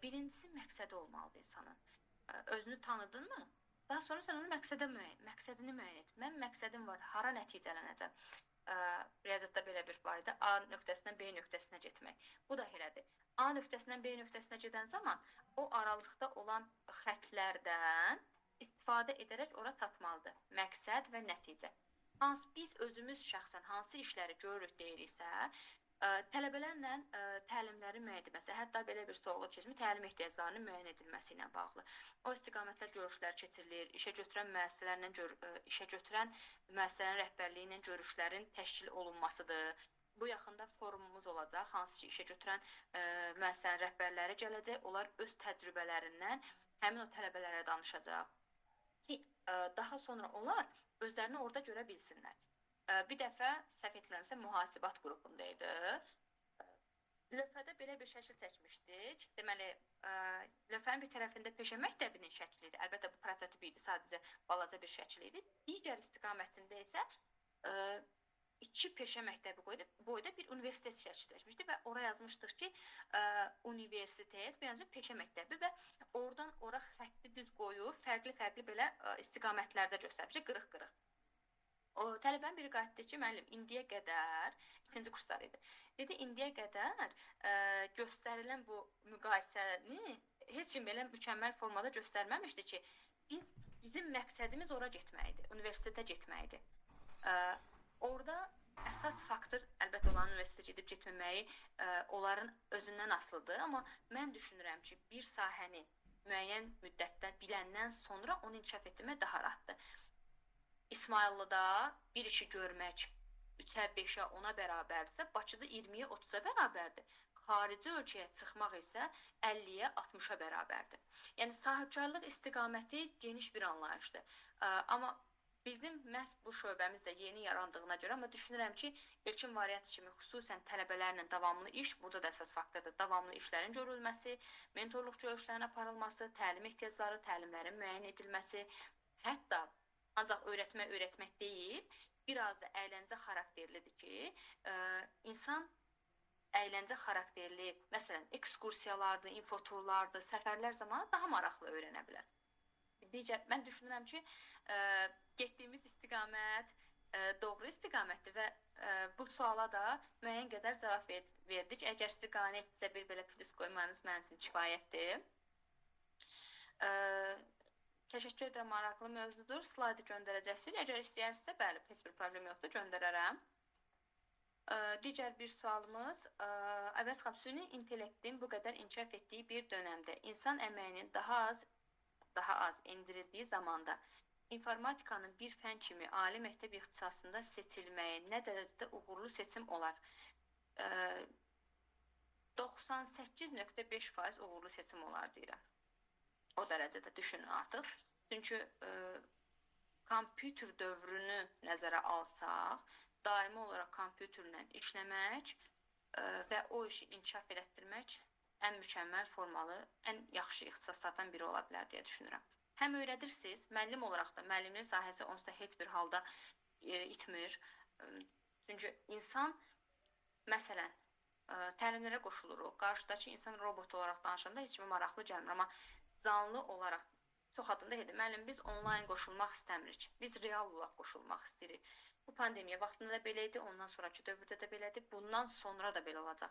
Birincisi, məqsədi olmalıdır insanın. Özünü tanıdın mı? Daha sonra sən onun məqsədini müəyyən et. Mən məqsədim var, hara nəticələnəcəm? Riyaziyyatda belə bir var idi, A nöqtəsindən B nöqtəsinə getmək. Bu da elədir. A nöqtəsindən B nöqtəsinə gedən zaman o aralıqda olan xətlərdən istifadə edərək ora tapmalıdır. Məqsəd və nəticə. Biz özümüz şəxsən hansı işləri görürük deyiriksə, tələbələrlə təlimləri müəyyən edilməsi, hətta belə bir sual keçmiş, təlim ehtiyaclarının müəyyən edilməsi ilə bağlı. O istiqamətlər görüşlər keçirilir, işə götürən müəssisələrin rəhbərliyi ilə görüşlərin təşkil olunmasıdır. Bu yaxında forumumuz olacaq, hansı ki, işə götürən müəssisələrin rəhbərləri gələcək, onlar öz təcrübələrindən həmin o tələbələrə danışacaq ki, daha sonra onlar özlərini orada görə bilsinlər. Bir dəfə, səhv etmirəmsə, mühasibat qrupundaydı. Lövhədə belə bir şəkil çəkmişdik. Deməli, lövhənin bir tərəfində peşə məktəbinin şəkli idi. Əlbəttə, bu prototip idi, sadəcə balaca bir şəkil idi. Digər istiqamətində isə 2 peşə məktəbi boyda bir universitet şəkli çəkmişdi və ora yazmışdıq ki, universitet, bir peşə məktəbi və oradan ora xətti düz qoyub, fərqli-fərqli belə istiqamətlərdə göstərmişdi, qırıq-qırıq. O tələbənin biri qayıtdı ki, müəllim, indiyə qədər, 2-ci kurslar idi. Dedi, indiyə qədər göstərilən bu müqayisəni heç kim belə mükəmməl formada göstərməmişdi ki, bizim məqsədimiz ora getməkdir, universitetə getməkdir. Orada əsas faktor, əlbəttə olan universitetə gedib getməməyi onların özündən asılıdır, amma mən düşünürəm ki, bir sahəni müəyyən müddətdə biləndən sonra onu inkişaf etdirmək daha rahatdır. İsmayıllıda bir işi görmək 3-ə, 5-ə, 10-a bərabərdirsə, Bakıda 20-yə, 30-a bərabərdir. Xarici ölkəyə çıxmaq isə 50-yə, 60-a bərabərdir. Yəni, sahibkarlıq istiqaməti geniş bir anlayışdır. Amma bildim, məhz bu şöbəmiz də yeni yarandığına görə, amma düşünürəm ki, ilkin variant kimi xüsusən tələbələrlə davamlı iş, burada da əsas faktordur, davamlı işlərin görülməsi, mentorluq görüşlərinin aparılması, təlim ehtiyacları, təlimlərin müəyyən edilməsi, hətta ancaq öyrətmək deyil, biraz da əyləncə xarakterlidir ki, insan əyləncə xarakterli, məsələn, ekskursiyalardır, infoturlardır, səfərlər zamanı daha maraqlı öyrənə bilər. Mən düşünürəm ki, getdiyimiz istiqamət doğru istiqamətdir və bu suala da müəyyən qədər cavab verdik. Əgər sizi qane etsə bir belə plus qoymanız mənim üçün kifayətdir. Təşəkkür edirəm, maraqlı mövzudur. Slaydı göndərəcəksiniz. Əgər istəyərsinizsə, bəli, heç bir problem yoxdur, göndərərəm. Digər bir sualımız, Əvəz xanım, süni intellektin bu qədər inkişaf etdiyi bir dönəmdə insan əməyinin daha az endirildiyi zamanda informatikanın bir fən kimi ali məktəb ixtisasında seçilməyi nə dərəcədə uğurlu seçim olar? 98.5% uğurlu seçim olar deyirəm. O dərəcədə düşünün artıq. Çünki kompüter dövrünü nəzərə alsaq, daimi olaraq kompüterlə işləmək və o işi inkişaf elətdirmək ən mükəmməl formalı, ən yaxşı ixtisaslardan biri ola bilər deyə düşünürəm. Həm öyrədirsiniz, müəllim olaraq da müəllimlik sahəsi onsuz da heç bir halda itmir. Çünki insan, məsələn, təlimlərə qoşuluruq, qarşıdakı insan robot olaraq danışanda heç kimə maraqlı gəlmir, amma canlı olaraq çox adında dedim, müəllim biz onlayn qoşulmaq istəmirik, biz real olaraq qoşulmaq istəyirik. Bu pandemiya vaxtında da belə idi, ondan sonraki dövrdə də belədir, bundan sonra da belə olacaq.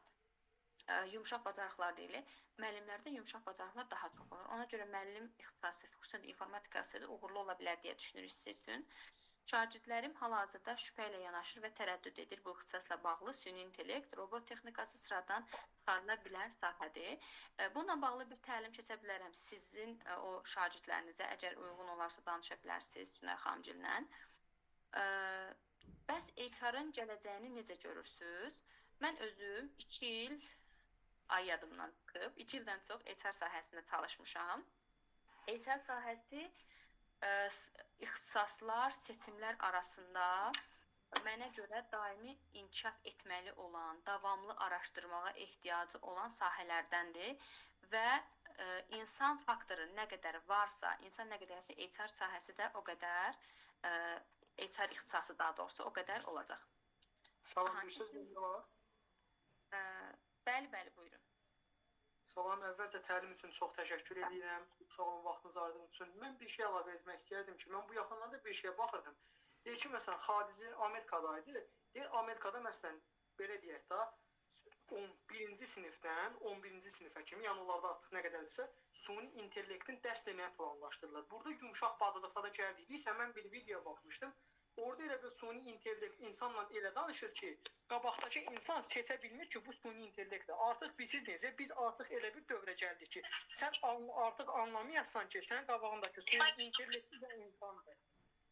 Yumşaq bacarıqlar deyilir, müəllimlərdə yumşaq bacarıqlar daha çox olur. Ona görə müəllim ixtisası, xüsusən informatikası da uğurlu ola bilər deyə düşünürük sizin üçün. Şagirdlərim hal-hazırda şübhə ilə yanaşır və tərəddüd edir bu ixtisasla bağlı süni intellekt, robot texnikası sıradan çıxarıla bilər sahədir. Bununla bağlı bir təlim keçə bilərəm sizin o şagirdlərinizə, əgər uyğun olarsa danışa bilərsiniz Günay xanımgillə. Bəs HR-ın gələcəyini necə görürsünüz? Mən özüm 2 il, ay yadımdan çıxıb, 2 ildən çox HR sahəsində çalışmışam. HR sahəsi ixtisaslar, seçimlər arasında mənə görə daimi inkişaf etməli olan, davamlı araşdırmağa ehtiyacı olan sahələrdəndir və insan faktoru nə qədər varsa, insan nə qədərsə HR sahəsi də o qədər, HR ixtisası daha doğrusu o qədər olacaq. Salam, bir söz deyil var. Bəli, buyurun. Salam, əvvəlcə təlim üçün çox təşəkkür edirəm. Sağ olun, vaxtınızı ayırdığınız üçün. Mən bir şey əlavə etmək istəyərdim ki, mən bu yaxınlarda bir şeyə baxırdım. Deyir ki, məsələn, xarici Amerikadaydı. Deyir, Amerikada məsələn, belə deyək də, 11-ci sinifdən 11-ci sinifə kimi, yəni onlarda artıq nə qədərdirsə, suni intellektin dərs deməyə planlaşdırırlar. Burada yumşaq bazılıqda da gəldiksə, mən bir videoya baxmışdım. Orada elə bir suni intellekt insanla elə danışır ki, qabaqdakı insan seçə bilmir ki, bu suni intellektdir. Artıq bilirsiniz necə, biz artıq elə bir dövrə gəldik ki, sən artıq anlamayasan ki, sənin qabağındakı suni intellekti də insandır.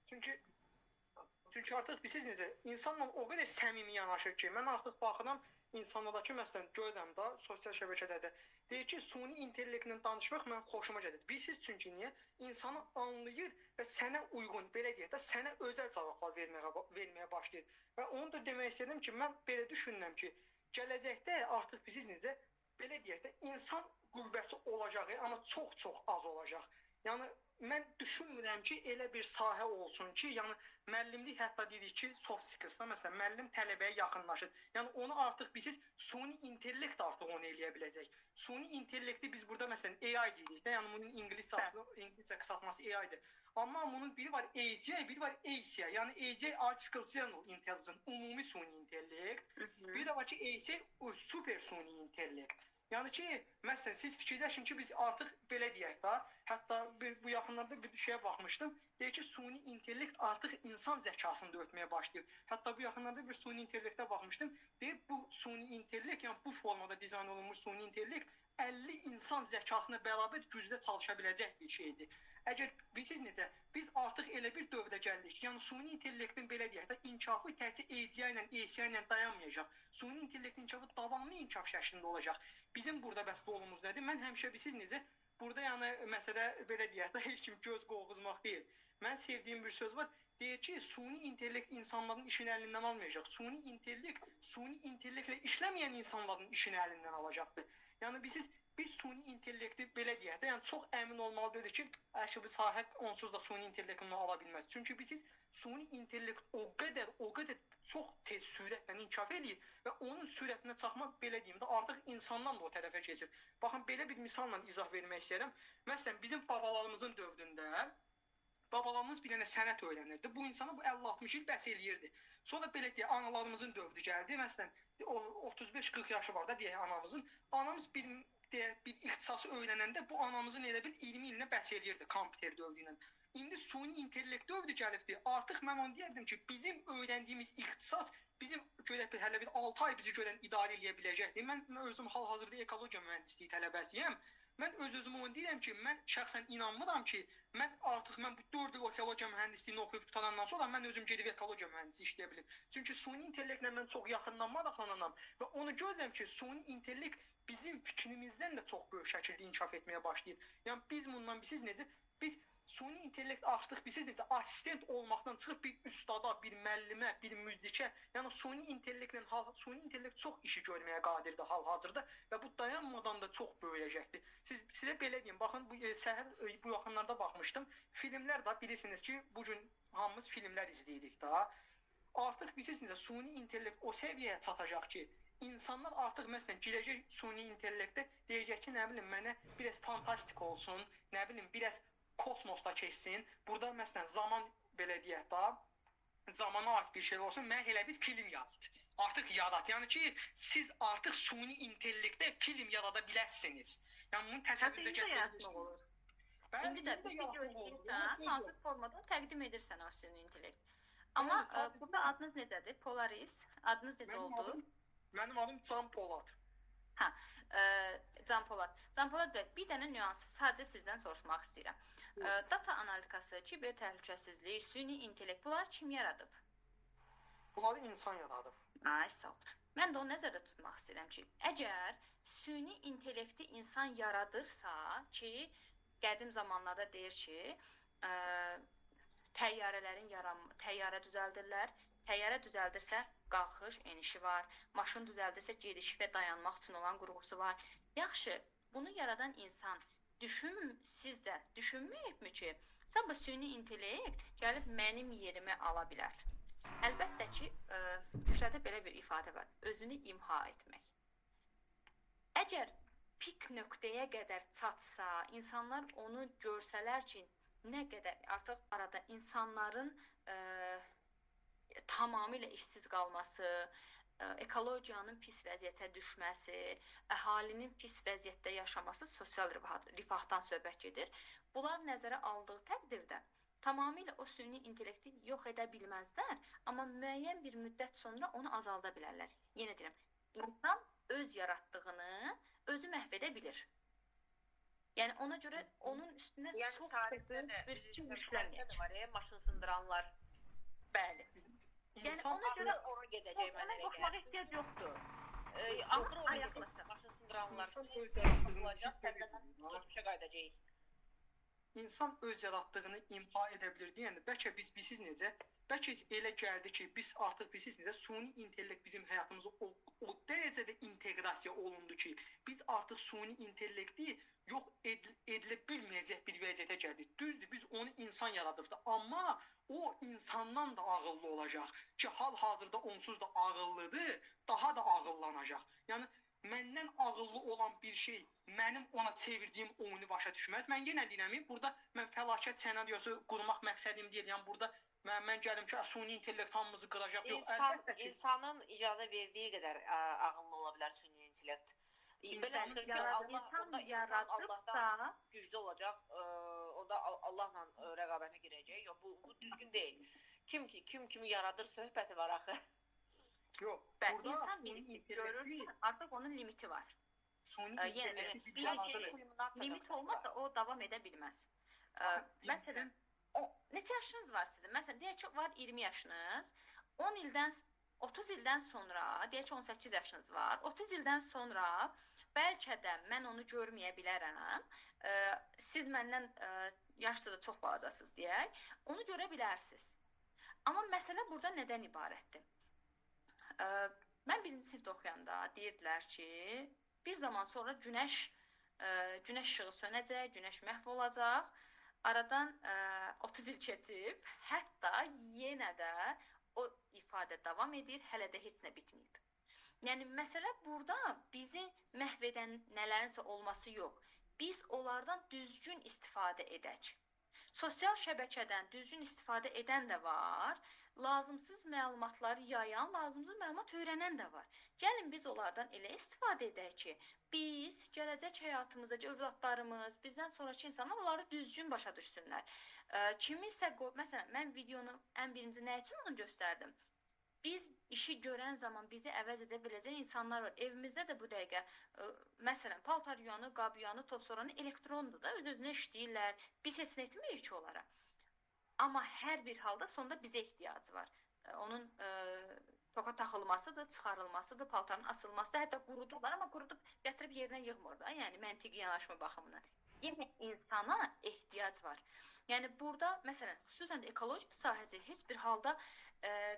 Çünki artıq bilirsiniz necə, insanla o qədər səmimi yanaşır ki, mən artıq baxıram, insanlardakı məsələn görürəm da, sosial şəbəkələrdə deyir ki, suni intellektlə danışmaq mən xoşuma gəlir. Bilirsiniz çünki niyə? İnsanı anlayır və sənə uyğun, belə deyək də, sənə özəl cavablar verməyə başlayır. Və onu da demək istədim ki, mən belə düşünürəm ki, gələcəkdə artıq bilirsiniz necə, belə deyək də, insan qüvvəsi olacaq, amma çox az olacaq. Yəni, mən düşünmürəm ki, elə bir sahə olsun ki, yəni müəllimlik hətta deyirik ki, soft skillsda, məsələn, müəllim tələbəyə yaxınlaşır. Yəni, onu artıq bilirsiniz, suni intellekt artıq onu eləyə biləcək. Suni intellekti biz burada, məsələn, AI deyirik də, yəni bunun İngiliscə qısaltması AI-dir. Amma bunun biri var AGI, biri var ACI, yəni AGI Artificial General Intelligence, umumi suni intellekt. Bir də var ki, ACI super suni intellekt. Yəni ki, məsələn, siz fikirləşin ki, biz artıq belə deyək də, hətta bu yaxınlarda bir şeyə baxmışdım, deyir ki, suni intellekt artıq insan zəkasını da ötməyə başlayır. Hətta bu yaxınlarda bir suni intellektə baxmışdım, deyir, bu suni intellekt, yəni bu formada dizayn olunmuş suni intellekt 50 insan zəkasına bərabər güclə çalışa biləcək bir şeydir. Əgər bilirsiniz necə, biz artıq elə bir dövrdə gəldik. Yəni suni intellektin belə deyək də inkişafı təkcə AGI ilə, ACI ilə dayanmayacaq. Suni intellektin inkişafı davamlı inkişaf şəklində olacaq. Bizim burada bəs rolumuz nədir? Mən həmişə bilirsiniz necə, burada yəni məsələ belə deyək də heç kim göz qoğuzmaq deyil. Mən sevdiyim bir söz var. Deyir ki, suni intellekt insanların işini əlindən almayacaq. Suni intellektlə işləməyən insanların işini əlindən alacaqdır. Yəni biz suni intellekti belə deyək də, yəni çox əmin olmalıdır ki, bu sahə onsuz da suni intellektinə ala bilməz. Çünki bilirsiniz, suni intellekt o qədər çox tez sürətlə inkişaf edir və onun sürətinə çatmaq belə deyim də artıq insandan da o tərəfə keçir. Baxın, belə bir misalla izah vermək istəyirəm. Məsələn, bizim babalarımızın dövründə babalarımız bir dənə sənət öyrənirdi. Bu insana bu 50-60 il bəs eləyirdi. Sonra belə deyək, analarımızın dövrü gəldi. Məsələn, 35-40 yaşı var da deyək anamızın. Anamız bir ixtisası öyrənəndə bu anamızın elə bir 20 ilinə bəs eləyirdi kompüter dövrü ilə. İndi suni intellekt dövrü gəlibdi. Artıq mən onu deyərdim ki, bizim öyrəndiyimiz ixtisas bizim hələ bir 6 ay bizi görən idarə eləyə biləcəkdir. Mən özüm hal-hazırda ekologiya mühəndisliyi tələbəsiyəm. Mən öz-özümə onu deyirəm ki, mən şəxsən inanmıram ki, mən bu 4 il ekologiya mühəndisliyini oxuyub qutarandan sonra mən özüm gedib ekologiya mühəndisi işləyə bilim. Çünki suni intellektlə mən çox yaxından maraqlananam və onu görürəm ki, suni intellekt bizim fikrimizdən də çox böyük şəkildə inkişaf etməyə başlayır. Yəni biz bundan siz necə biz süni intellekt artıq siz necə assistent olmaqdan çıxıb bir ustada, bir müəllimə, bir müdrikə, yəni süni intellekt çox işi görməyə qadirdir hal-hazırda və bu dayanmadan da çox böyüyəcəkdir. Sizə belə deyim, baxın bu səhər bu yaxınlarda baxmışdım. Filmlər də bilirsiniz ki, bu gün hamımız filmlər izləyirik də. Artıq bilirsiniz, süni intellekt o səviyyəyə çatacaq ki, insanlar artıq məsələn girəcək süni intellektdə deyəcək ki, nə bilim mənə biraz fantastik olsun, nə bilim biraz kosmosda keçsin. Burada məsələn zaman belə deyək də, zamana aid bir şey olsun, mən elə bir film yarat. Artıq yarat. Yəni ki, siz artıq süni intellektdə film yarada bilərsiniz. Yəni bunu təsəvvürə gətirərsiniz. İndi də bir video izləyirsən, hansı formada təqdim edirsən o süni intellekt. Amma burada adınız necədir? Polaris. Adınız necə oldu? Mənim adım Can Polad. Can Polad. Can Polad bəy, bir dənə nüansı sadəcə sizdən soruşmaq istəyirəm. Data analitikası, kiber təhlükəsizlik, süni intellekt, bunlar kim yaradıb? Bunları insan yaradıb. Ay, sağ ol. Mən də onu nəzərdə tutmaq istəyirəm ki, əgər süni intellekti insan yaradırsa ki, qədim zamanlarda deyir ki, təyyarə düzəldirlər. Təyyarə düzəldirsə qalxış, enişi var. Maşın düzəldirsə gediş və dayanmaq üçün olan qurğusu var. Yaxşı, bunu yaradan insan sizcə düşünməyibmi ki, sabah süni intellekt gəlib mənim yerimi ala bilər? Əlbəttə ki, şərtdə belə bir ifadə var. Özünü imha etmək. Əgər pik nöqtəyə qədər çatsa, insanlar onu görsələr ki, nə qədər artıq arada insanların tamamilə işsiz qalması, ekologiyanın pis vəziyyətə düşməsi, əhalinin pis vəziyyətdə yaşaması, sosial rifahdan söhbət gedir. Bunlar nəzərə aldığı təqdirdə tamamilə o süni intellekti yox edə bilməzlər, amma müəyyən bir müddət sonra onu azalda bilərlər. Yenə deyirəm, insan öz yaratdığını özü məhv edə bilir. Yəni ona görə onun üstünə çox bir var, maşın sındıranlar. Bəli. Yəni ona görə ora gedəcək mənə elə baxmaq ehtiyac yoxdur. Axır ora maşın sındıranlar. Keçmişə qayıdacağıq. İnsan öz yaratdığını imha edə bilir deyəndə, bəlkə biz necə? Bəlkə elə gəldi ki, biz artıq necə süni intellekt bizim həyatımıza o dərəcədə inteqrasiya olundu ki, biz artıq süni intellekti yox edilə bilməyəcək bir vəziyyətə gəldik. Düzdür, biz onu insan yaradıbdı, amma o insandan da ağıllı olacaq ki, hal-hazırda onsuz da ağıllıdır, daha da ağıllanacaq. Yəni məndən ağıllı olan bir şey mənim ona çevirdiyim oyunu başa düşməz. Mən yenə deyirəm, burada mən fəlakət senaryosu qurmaq məqsədim deyil. Yəni burada mən gəlim ki, süni intellekt hamımızı qıracaq. Yox, əlbəttə ki, insanın icazə verdiyi qədər ağıllı ola bilər süni intellekt. İnsan yaradıbsa güclü olacaq, o da Allahla rəqabətə girəcək. Yox, bu düzgün deyil. Kim kimi yaradır söhbəti var axı. yox, bəli, burada insan süni bilib intellekti görürsə, artıq onun limiti var. süni Yenə intellekti biz bir yaradırıq. limit olmazsa o davam edə bilməz. Məsələn, neçə yaşınız var sizin? Məsələn, deyək ki, var 20 yaşınız, 10 ildən 30 ildən sonra, deyək ki 18 yaşınız var, 30 ildən sonra bəlkə də mən onu görməyə bilərəm. Siz məndən yaşca da çox balacasınız deyək, onu görə bilərsiniz. Amma məsələ burada nədən ibarətdir? Mən birinci sinifdə oxuyanda deyirdilər ki, bir zaman sonra günəş işığı sönəcək, günəş məhv olacaq. Aradan 30 il keçib, hətta yenə də o ifadə davam edir, hələ də heç nə bitməyib. Yəni məsələ burada bizi məhv edən nələrinsə olması yox. Biz onlardan düzgün istifadə edək. Sosial şəbəkədən düzgün istifadə edən də var, lazımsız məlumatları yayan, lazımsız məlumat öyrənən də var. Gəlin biz onlardan elə istifadə edək ki, biz gələcək həyatımızdakı övladlarımız, bizdən sonraki insanlar onları düzgün başa düşsünlər. Kiminsə, məsələn, mən videonu ən birinci nə üçün onu göstərdim? Biz işi görən zaman bizi əvəz edə biləcək insanlar var. Evimizdə də bu dəqiqə, məsələn, paltar yuyanı, qab yuyanı, toz soranı elektrondur da, öz-özünə işləyirlər. Biz heç nə etmirik ki onlara. Amma hər bir halda sonda bizə ehtiyacı var. Onun Toka taxılmasıdır, çıxarılmasıdır, paltarın asılmasıdır, hətta qurudurlar, amma qurudub gətirib yerinə yığmır da, yəni məntiqi yanaşma baxımından. Yəni insana ehtiyac var. Yəni burada məsələn, xüsusən də ekoloji sahəsi heç bir halda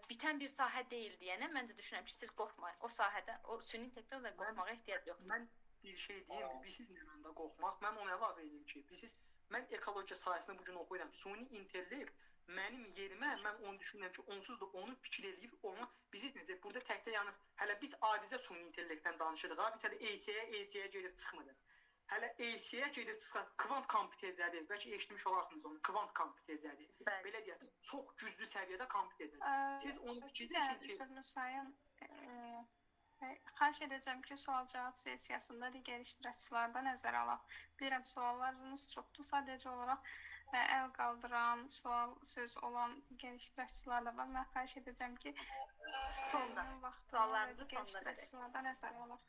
bitən bir sahə deyil deyənə məncə düşünürəm ki, siz qorxmayın. O sahədə, o süni intellektdən qorxmağa ehtiyac yoxdur. Mən bir şey deyim, bilsiz nə məndə qorxmaq. Mən ona əlavə edeyim ki, bilsiz mən ekologiya sahəsində bu gün oxuyuram. Süni intellekt mənim yerimə mən onu düşünürəm ki, onsuz da onu fikir eləyib olma. Bilsiz necə burada təkcə yəni hələ biz adicə süni intellektdən danışırıq. Ha, biz hələ EC-yə gedib çıxmırıq. Hələ EC-yə gedib çıxsaq kvant kompüterləri, bəlkə eşitmiş olarsınız onu, kvant kompüterləri. Belə deyək, çox güclü səviyyədə kompüterlər. Siz onu fikirləşin ki, xahiş edəcəm ki, sual-cavab sessiyasında digər iştirakçılardan nəzərə alaq. Bilirəm, suallarınız çoxdur, sadəcə olaraq əl qaldıran, sual söz olan digər iştirakçılar da var. Mən xahiş edəcəm ki, suallarınızı digər iştirakçılardan nəzərə alaq.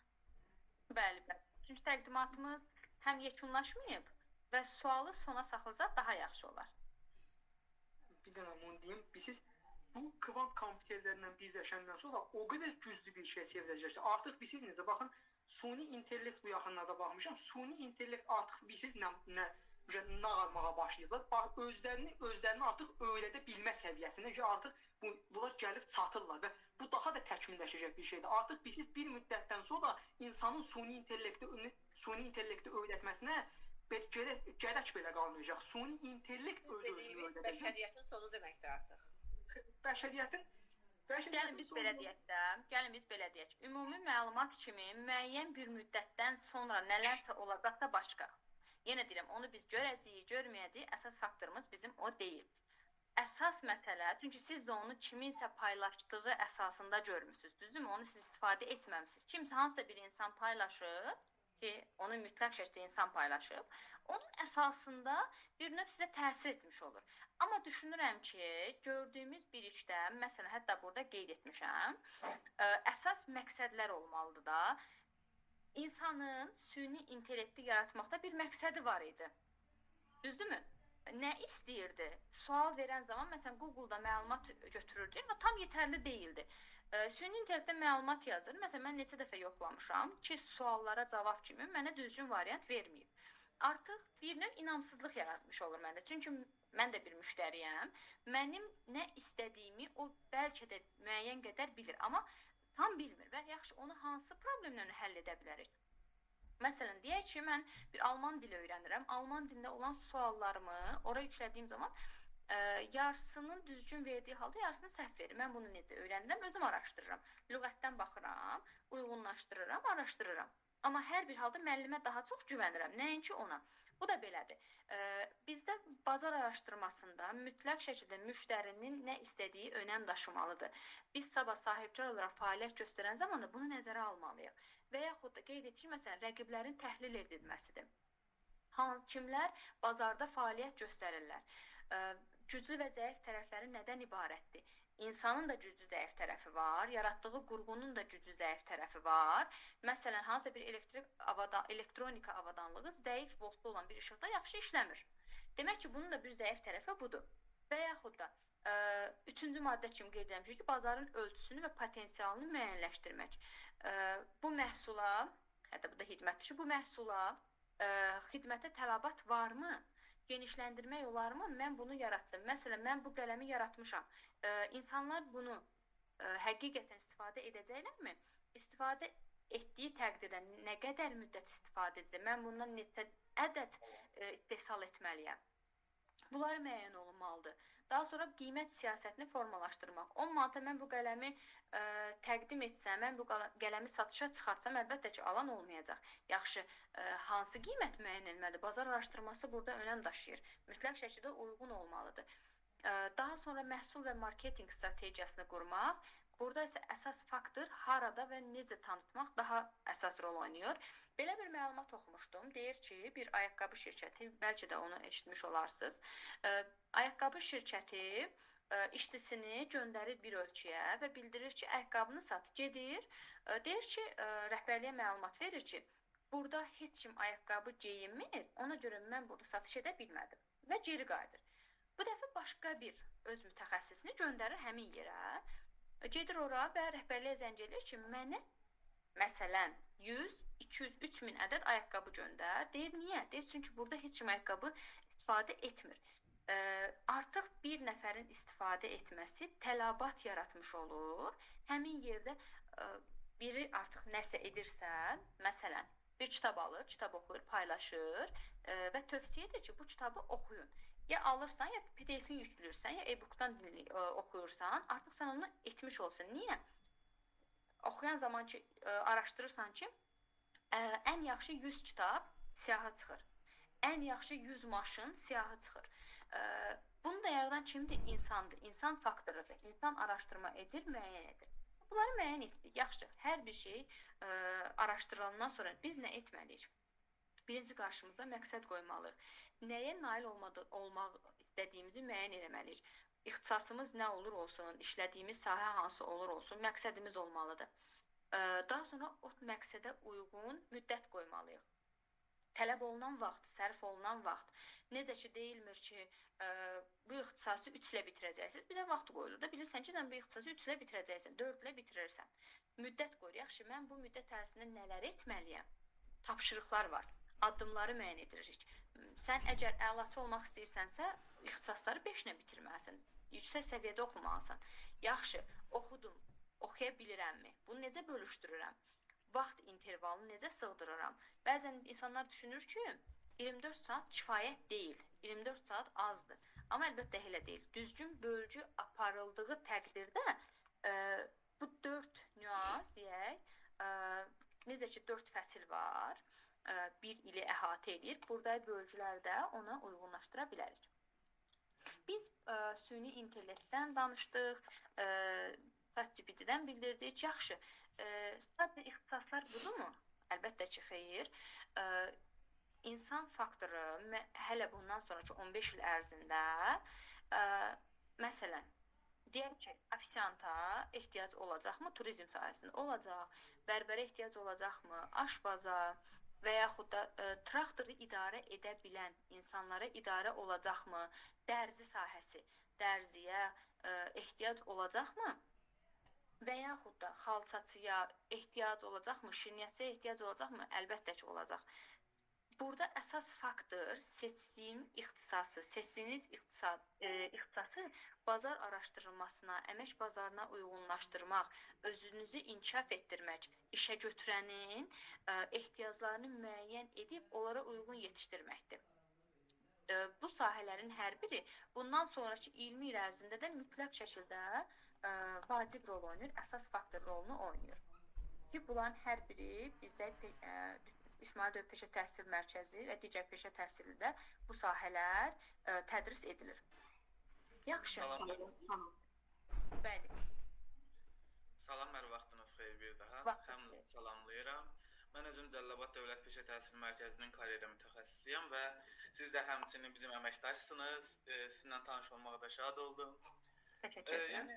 Bəli. Çünki təqdimatımız həm yekunlaşmayıb və sualı sona saxlasaq daha yaxşı olar. Bir dənə onu deyim. Bilsiz, bu kvant kompüterlərlə birləşəndən sonra o qədər güclü bir şey çevirəcək ki, artıq bilsiz necə, baxın, süni intellekt bu yaxınlarda baxmışam, süni intellekt artıq bilsiz nə almağa başlayırlar, özlərini artıq öyrədə bilmə səviyyəsində ki, artıq bunlar gəlib çatırlar və bu daha da təkmilləşəcək bir şeydir. Artıq bilsiz bir müddətdən sonra insanın süni intellekti öyrətməsinə gərək belə qalmayacaq. Süni intellekt özü-özünü öyrədəcək. Bəşəriyyətin sonu deməkdir artıq. Gəlin biz belə deyək. Ümumi məlumat kimi müəyyən bir müddətdən sonra nələrsə olacaq da başqa. Yenə deyirəm, onu biz görəcəyik, görməyəcəyik, əsas faktorumuz bizim o deyil. Əsas məsələ, çünki siz də onu kiminsə paylaşdığı əsasında görmüsünüz, düzdürmü? Onu siz istifadə etməmisiniz. Kimsə hansısa bir insan paylaşıb, ki, onu mütləq şəkildə insan paylaşıb, onun əsasında bir növ sizə təsir etmiş olur. Amma düşünürəm ki, gördüyümüz bir işdə, məsələn, hətta burada qeyd etmişəm, əsas məqsədlər olmalıdır da, insanın süni intellekti yaratmaqda bir məqsədi var idi. Düzdürmü? Nə istəyirdi? Sual verən zaman, məsələn, Google-da məlumat götürürdü, amma tam yetərli deyildi. Süni intellektdə məlumat yazır. Məsələn, mən neçə dəfə yoxlamışam ki, suallara cavab kimi mənə düzgün variant verməyib. Artıq bir növ inamsızlıq yaratmış olur məndə. Çünki mən də bir müştəriyəm. Mənim nə istədiyimi o bəlkə də müəyyən qədər bilir, amma tam bilmir və yaxşı onu hansı problemlərini həll edə bilərik? Məsələn, deyək ki, mən bir alman dili öyrənirəm. Alman dilində olan suallarımı oraya yüklədiyim zaman yarısının düzgün verdiyi halda yarısını səhv verir. Mən bunu necə öyrənirəm? Özüm araşdırıram. Lüğətdən baxıram, uyğunlaşdırıram, araşdırıram. Amma hər bir halda müəllimə daha çox güvənirəm. Nəinki ona. Bu da belədir. Bizdə bazar araşdırmasında mütləq şəkildə müştərinin nə istədiyi önəm daşımalıdır. Biz sabah sahibkar olaraq fəaliyyət göstərən zaman da bunu nəzərə almalıyıq. Və yaxud da qeyd etdik, məsələn, rəqiblərin təhlil edilməsidir. Kimlər bazarda fəaliyyət göstərirlər? Güclü və zəif tərəfləri nədən ibarətdir? İnsanın da güclü zəif tərəfi var, yaratdığı qurğunun da güclü zəif tərəfi var. Məsələn, hansısa bir elektronika avadanlığı zəif voltlu olan bir işıqda yaxşı işləmir. Demək ki, bunun da bir zəif tərəfi budur. Və yaxud da üçüncü maddə kimi qeyd etmişik ki, bazarın ölçüsünü və potensialını müəyyənləşdirmək. Bu məhsula, hətta bu da xidmətdir ki, bu məhsula xidmətə tələbat varmı? Genişləndirmək olarmı? Mən bunu yaratdım. Məsələn, mən bu qələmi yaratmışam. İnsanlar bunu həqiqətən istifadə edəcəklərmi? İstifadə etdiyi təqdirdə nə qədər müddət istifadə edəcək? Mən bundan neçə ədəd istehsal etməliyəm? Bunlar müəyyən olunmalıdır. Daha sonra qiymət siyasətini formalaşdırmaq. 10 manata mən bu qələmi təqdim etsəm, mən bu qələmi satışa çıxartsam, əlbəttə ki, alan olmayacaq. Yaxşı, hansı qiymət müəyyən edilməlidir? Bazar araşdırması burada önəm daşıyır. Mütləq şəkildə uyğun olmalıdır. Daha sonra məhsul və marketinq strategiyasını qurmaq. Burada isə əsas faktor harada və necə tanıtmaq daha əsas rol oynayır. Belə bir məlumat oxumuşdum. Deyir ki, bir ayaqqabı şirkəti, bəlkə də onu eşitmiş olarsınız. Ayaqqabı şirkəti işçisini göndərir bir ölkəyə və bildirir ki, ayaqqabını sat. Gedir, deyir ki, rəhbərliyə məlumat verir ki, burada heç kim ayaqqabı geyinmir, ona görə mən burada satış edə bilmədim və geri qayıdır. Bu dəfə başqa bir öz mütəxəssisini göndərir həmin yerə. Gedir ora və rəhbərliyə zəng eləyir ki, mənə məsələn 100, 200, 3000 ədəd ayaqqabı göndər. Deyir, niyə? Deyir, çünki burada heç kim ayaqqabı istifadə etmir. Artıq bir nəfərin istifadə etməsi tələbat yaratmış olur. Həmin yerdə biri artıq nəsə edirsə, məsələn, bir kitab alır, kitab oxuyur, paylaşır və tövsiyə edir ki, bu kitabı oxuyun. Ya alırsan, ya PDF-in yüklürsən, ya e-bookdan oxuyursan, artıq sən onu etmiş olsun. Niyə? Oxuyan zaman ki, araşdırırsan ki, ən yaxşı 100 kitab siyahı çıxır. Ən yaxşı 100 maşın siyahı çıxır. Bunu da yaradan kimdir? İnsandır. İnsan faktorudur. İnsan araşdırma edir, müəyyən edir. Bunları müəyyən etdik. Yaxşı, hər bir şey araşdırılandan sonra biz nə etməliyik? Birinci qarşımıza məqsəd qoymalıyıq. Nəyə nail olmaq istədiyimizi müəyyən etməliyik. İxtisasımız nə olur olsun, işlədiyimiz sahə hansı olur olsun, məqsədimiz olmalıdır. Daha sonra o məqsədə uyğun müddət qoymalıyıq. Tələb olunan vaxt, sərf olunan vaxt. Necə ki, deyilmir ki, bu ixtisası 3 ilə bitirəcəksiniz. Bir də vaxt qoyulur da, bilirsən ki, bu ixtisası 3 ilə bitirəcəksən, 4 ilə bitirirsən. Müddət qoyur. Yaxşı, mən bu müddət ərzində nələr etməliyəm? Tapşırıqlar var. Addımları müəyyən edirik. Sən əgər əlaçı olmaq istəyirsənsə, ixtisasları 5 ilə bitirməlisən. Yüksək səviyyədə oxumalısan. Yaxşı, oxudum, oxuya bilirəmmi? Bunu necə bölüşdürürəm? Vaxt intervalını necə sığdırıram? Bəzən insanlar düşünür ki, 24 saat kifayət deyil, 24 saat azdır. Amma əlbəttə elə deyil. Düzgün bölgü aparıldığı təqdirdə bu 4 nüans deyək, necə ki 4 fəsil var, bir ili əhatə edir. Burada bölgülərdə ona uyğunlaşdıra bilərik. Biz süni intellektdən danışdıq, ChatGPT-dən bildirdik. Yaxşı, sadəcə ixtisaslar budurmu? Əlbəttə ki, xeyr. İnsan faktoru hələ bundan sonraki 15 il ərzində, məsələn, deyək ki, ofisianta ehtiyac olacaqmı? Turizm sahəsində olacaq, bərbərə ehtiyac olacaqmı? Aşbaza və yaxud da traktoru idarə edə bilən insanlara idarə olacaqmı? Dərzi sahəsi, dərziyə ehtiyac olacaqmı? Və yaxud da xalçaçıya ehtiyac olacaqmı? Şirniyyatçıya ehtiyac olacaqmı? Əlbəttə ki, olacaq. Burada əsas faktor seçdiyim ixtisası, seçdiyiniz ixtisası bazar araşdırılmasına, əmək bazarına uyğunlaşdırmaq, özünüzü inkişaf etdirmək, işə götürənin ehtiyaclarını müəyyən edib, onlara uyğun yetişdirməkdir. Bu sahələrin hər biri bundan sonraki 20 il ərzində də mütləq şəkildə vacib rol oynayır, əsas faktor rolunu oynayır. Ki, bunların hər biri bizdə İsmail Dövlət Peşə Təhsil Mərkəzi və digər peşə təhsilində bu sahələr tədris edilir. Yaxşı. Salam. Bəli. Salam, hər vaxtınız xeyir bir daha. Həm salamlayıram. Mən özüm Cəlilabad Dövlət Peşə Təhsil Mərkəzinin karyera mütəxəssisiyəm və siz də həmçinin bizim əməkdaşsınız. Sizinlə tanış olmağa da şad oldum. Təşəkkür edirəm.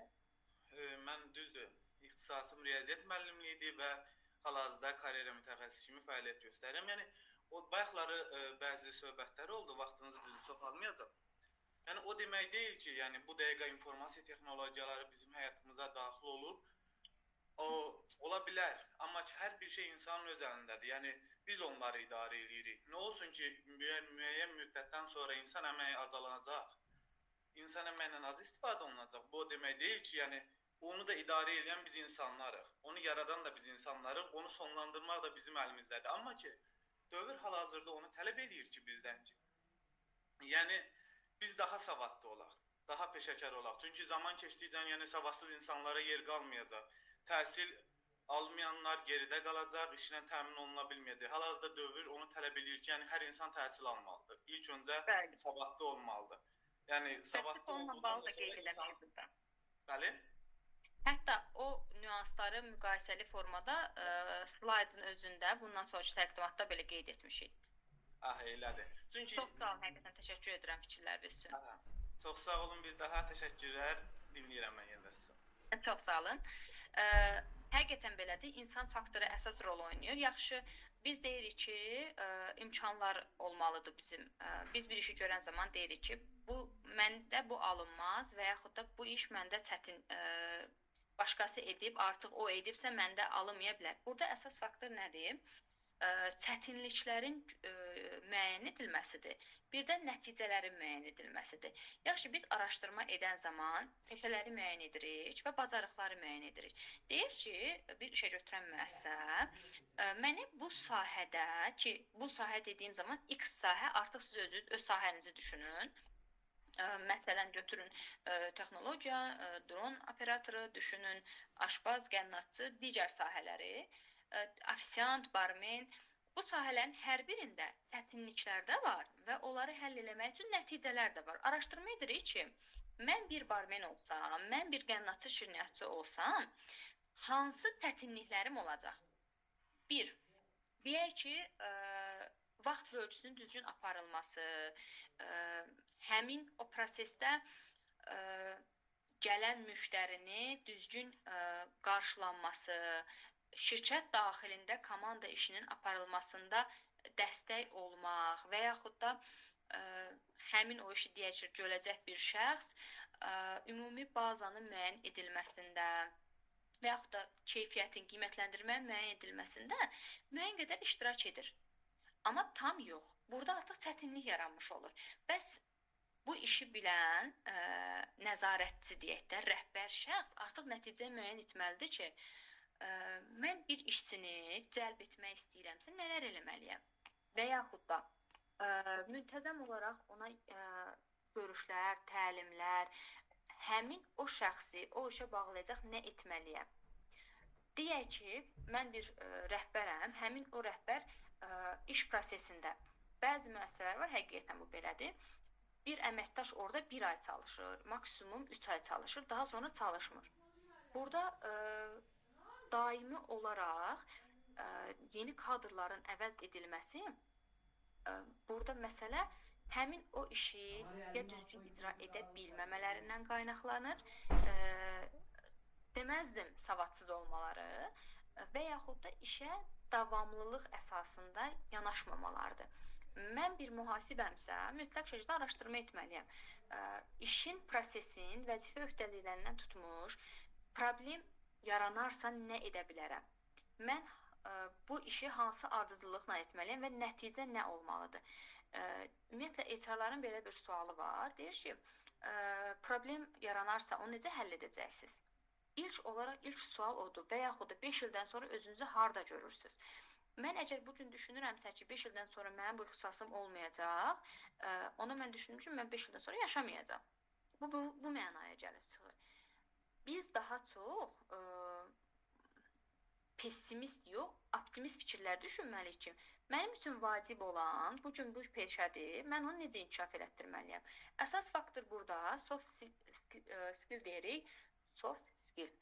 Mən düzdür, ixtisasım riyaziyyat müəllimliyidir və hal-hazırda karyera mütəxəssisi kimi fəaliyyət göstərirəm. Yəni, o bayaqları bəzi söhbətlər oldu, vaxtınızı düzü çox almayacaq. Yəni, o demək deyil ki, yəni, bu dəqiqə informasiya texnologiyaları bizim həyatımıza daxil olub. O, ola bilər, amma ki, hər bir şey insanın öz əlindədir. Yəni, biz onları idarə edirik. Nə olsun ki, müəyyən müddətdən sonra insan əməyi azalacaq, insan əməyindən az istifadə olunacaq. Bu o demək deyil ki, yəni, onu da idarə edən biz insanlarıq. Onu yaradan da biz insanlarıq. Onu sonlandırmaq da bizim əlimizdədir. Amma ki, dövr hal-hazırda onu tələb edir ki, bizdən ki. Yəni, biz daha savadlı olaq, daha peşəkar olaq. Çünki zaman keçdikcə yəni, savadsız insanlara yer qalmayacaq. Təhsil almayanlar geridə qalacaq, işlə təmin oluna bilməyəcək. Hal-hazırda dövr onu tələb edir ki, yəni, hər insan təhsil almalıdır. İlk öncə savadlı olmalıdır. Yəni, savadlı olmalıdır da qeyd eləməkdir. Bəli? Hətta o nüansları müqayisəli formada slaydın özündə bundan sonraki təqdimatda belə qeyd etmişik. Elədir. Çünki... Çox sağ olun, həqiqətən təşəkkür edirəm fikirləriniz üçün. Çox sağ olun, bir daha təşəkkürlər. Dinləyirəm mən yenə sizə. Çox sağ olun. Həqiqətən belədir, insan faktoru əsas rol oynayır. Yaxşı, biz deyirik ki, imkanlar olmalıdır bizim. Biz bir işi görən zaman deyirik ki, məndə bu alınmaz və yaxud da bu iş məndə çətin başqası edib, artıq o edibsə məndə alınmaya bilər. Burada əsas faktor nədir? Çətinliklərin müəyyən edilməsidir. Bir də nəticələrin müəyyən edilməsidir. Yaxşı, biz araşdırma edən zaman peşələri müəyyən edirik və bacarıqları müəyyən edirik. Deyir ki, bir işə götürən müəssisə mənə bu sahədə, ki, bu sahə dediyim zaman X sahə, artıq siz özünüz öz sahənizi düşünün. Məsələn, götürün texnologiya, dron operatoru, düşünün aşpaz, qənnatçı, digər sahələri, ofisiant, barmen. Bu sahələrin hər birində çətinliklər də var və onları həll etmək üçün nəticələr də var. Araşdırma edirik ki, mən bir barmen olsam, mən bir qənnatçı, şirniyyatçı olsam, hansı çətinliklərim olacaq? Bir, deyək ki, vaxt bölgüsünün düzgün aparılması, həmin o prosesdə gələn müştərini düzgün qarşılanması, şirkət daxilində komanda işinin aparılmasında dəstək olmaq və yaxud da həmin o işi deyək ki, görəcək bir şəxs ümumi bazanın müəyyən edilməsində və yaxud da keyfiyyətin, qiymətləndirmənin müəyyən edilməsində müəyyən qədər iştirak edir. Amma tam yox. Burada artıq çətinlik yaranmış olur. Bəs bu işi bilən nəzarətçi deyək də, rəhbər şəxs artıq nəticə müəyyən etməlidir ki, mən bir işçini cəlb etmək istəyirəmsə, nələr eləməliyəm? Və yaxud da müntəzəm olaraq ona görüşlər, təlimlər, həmin o şəxsi o işə bağlayacaq nə etməliyəm? Deyək ki, mən bir rəhbərəm, həmin o rəhbər iş prosesində bəzi müəssisələr var, həqiqətən bu belədir. Bir əməkdaş orada 1 ay çalışır, maksimum 3 ay çalışır, daha sonra çalışmır. Burada daimi olaraq yeni kadrların əvəz edilməsi, burada məsələ həmin o işi ya düzgün icra edə bilməmələrindən qaynaqlanır, deməzdim savadsız olmaları və yaxud da işə davamlılıq əsasında yanaşmamalardır. Mən bir mühasibəmsə, mütləq şəkildə araşdırma etməliyəm. İşin, prosesin, vəzifə öhdəliklərindən tutmuş, problem yaranarsa nə edə bilərəm? Mən bu işi hansı ardıcıllıqla etməliyəm və nəticə nə olmalıdır? Ümumiyyətlə, HR-ların belə bir sualı var. Deyir ki, problem yaranarsa onu necə həll edəcəksiniz? İlk sual odur və yaxud da 5 ildən sonra özünüzü harda görürsünüz? Mən əgər bugün düşünürəmsə ki, 5 ildən sonra mənim bu ixtisasım olmayacaq, ona mən düşündüm ki, mən 5 ildən sonra yaşamayacaq. Bu mənaya gəlib çıxır. Biz daha çox pessimist yox, optimist fikirlər düşünməliyik ki, mənim üçün vacib olan bugün bu peşədir, mən onu necə inkişaf elətdirməliyəm? Əsas faktor burada soft skill deyirik, soft skill.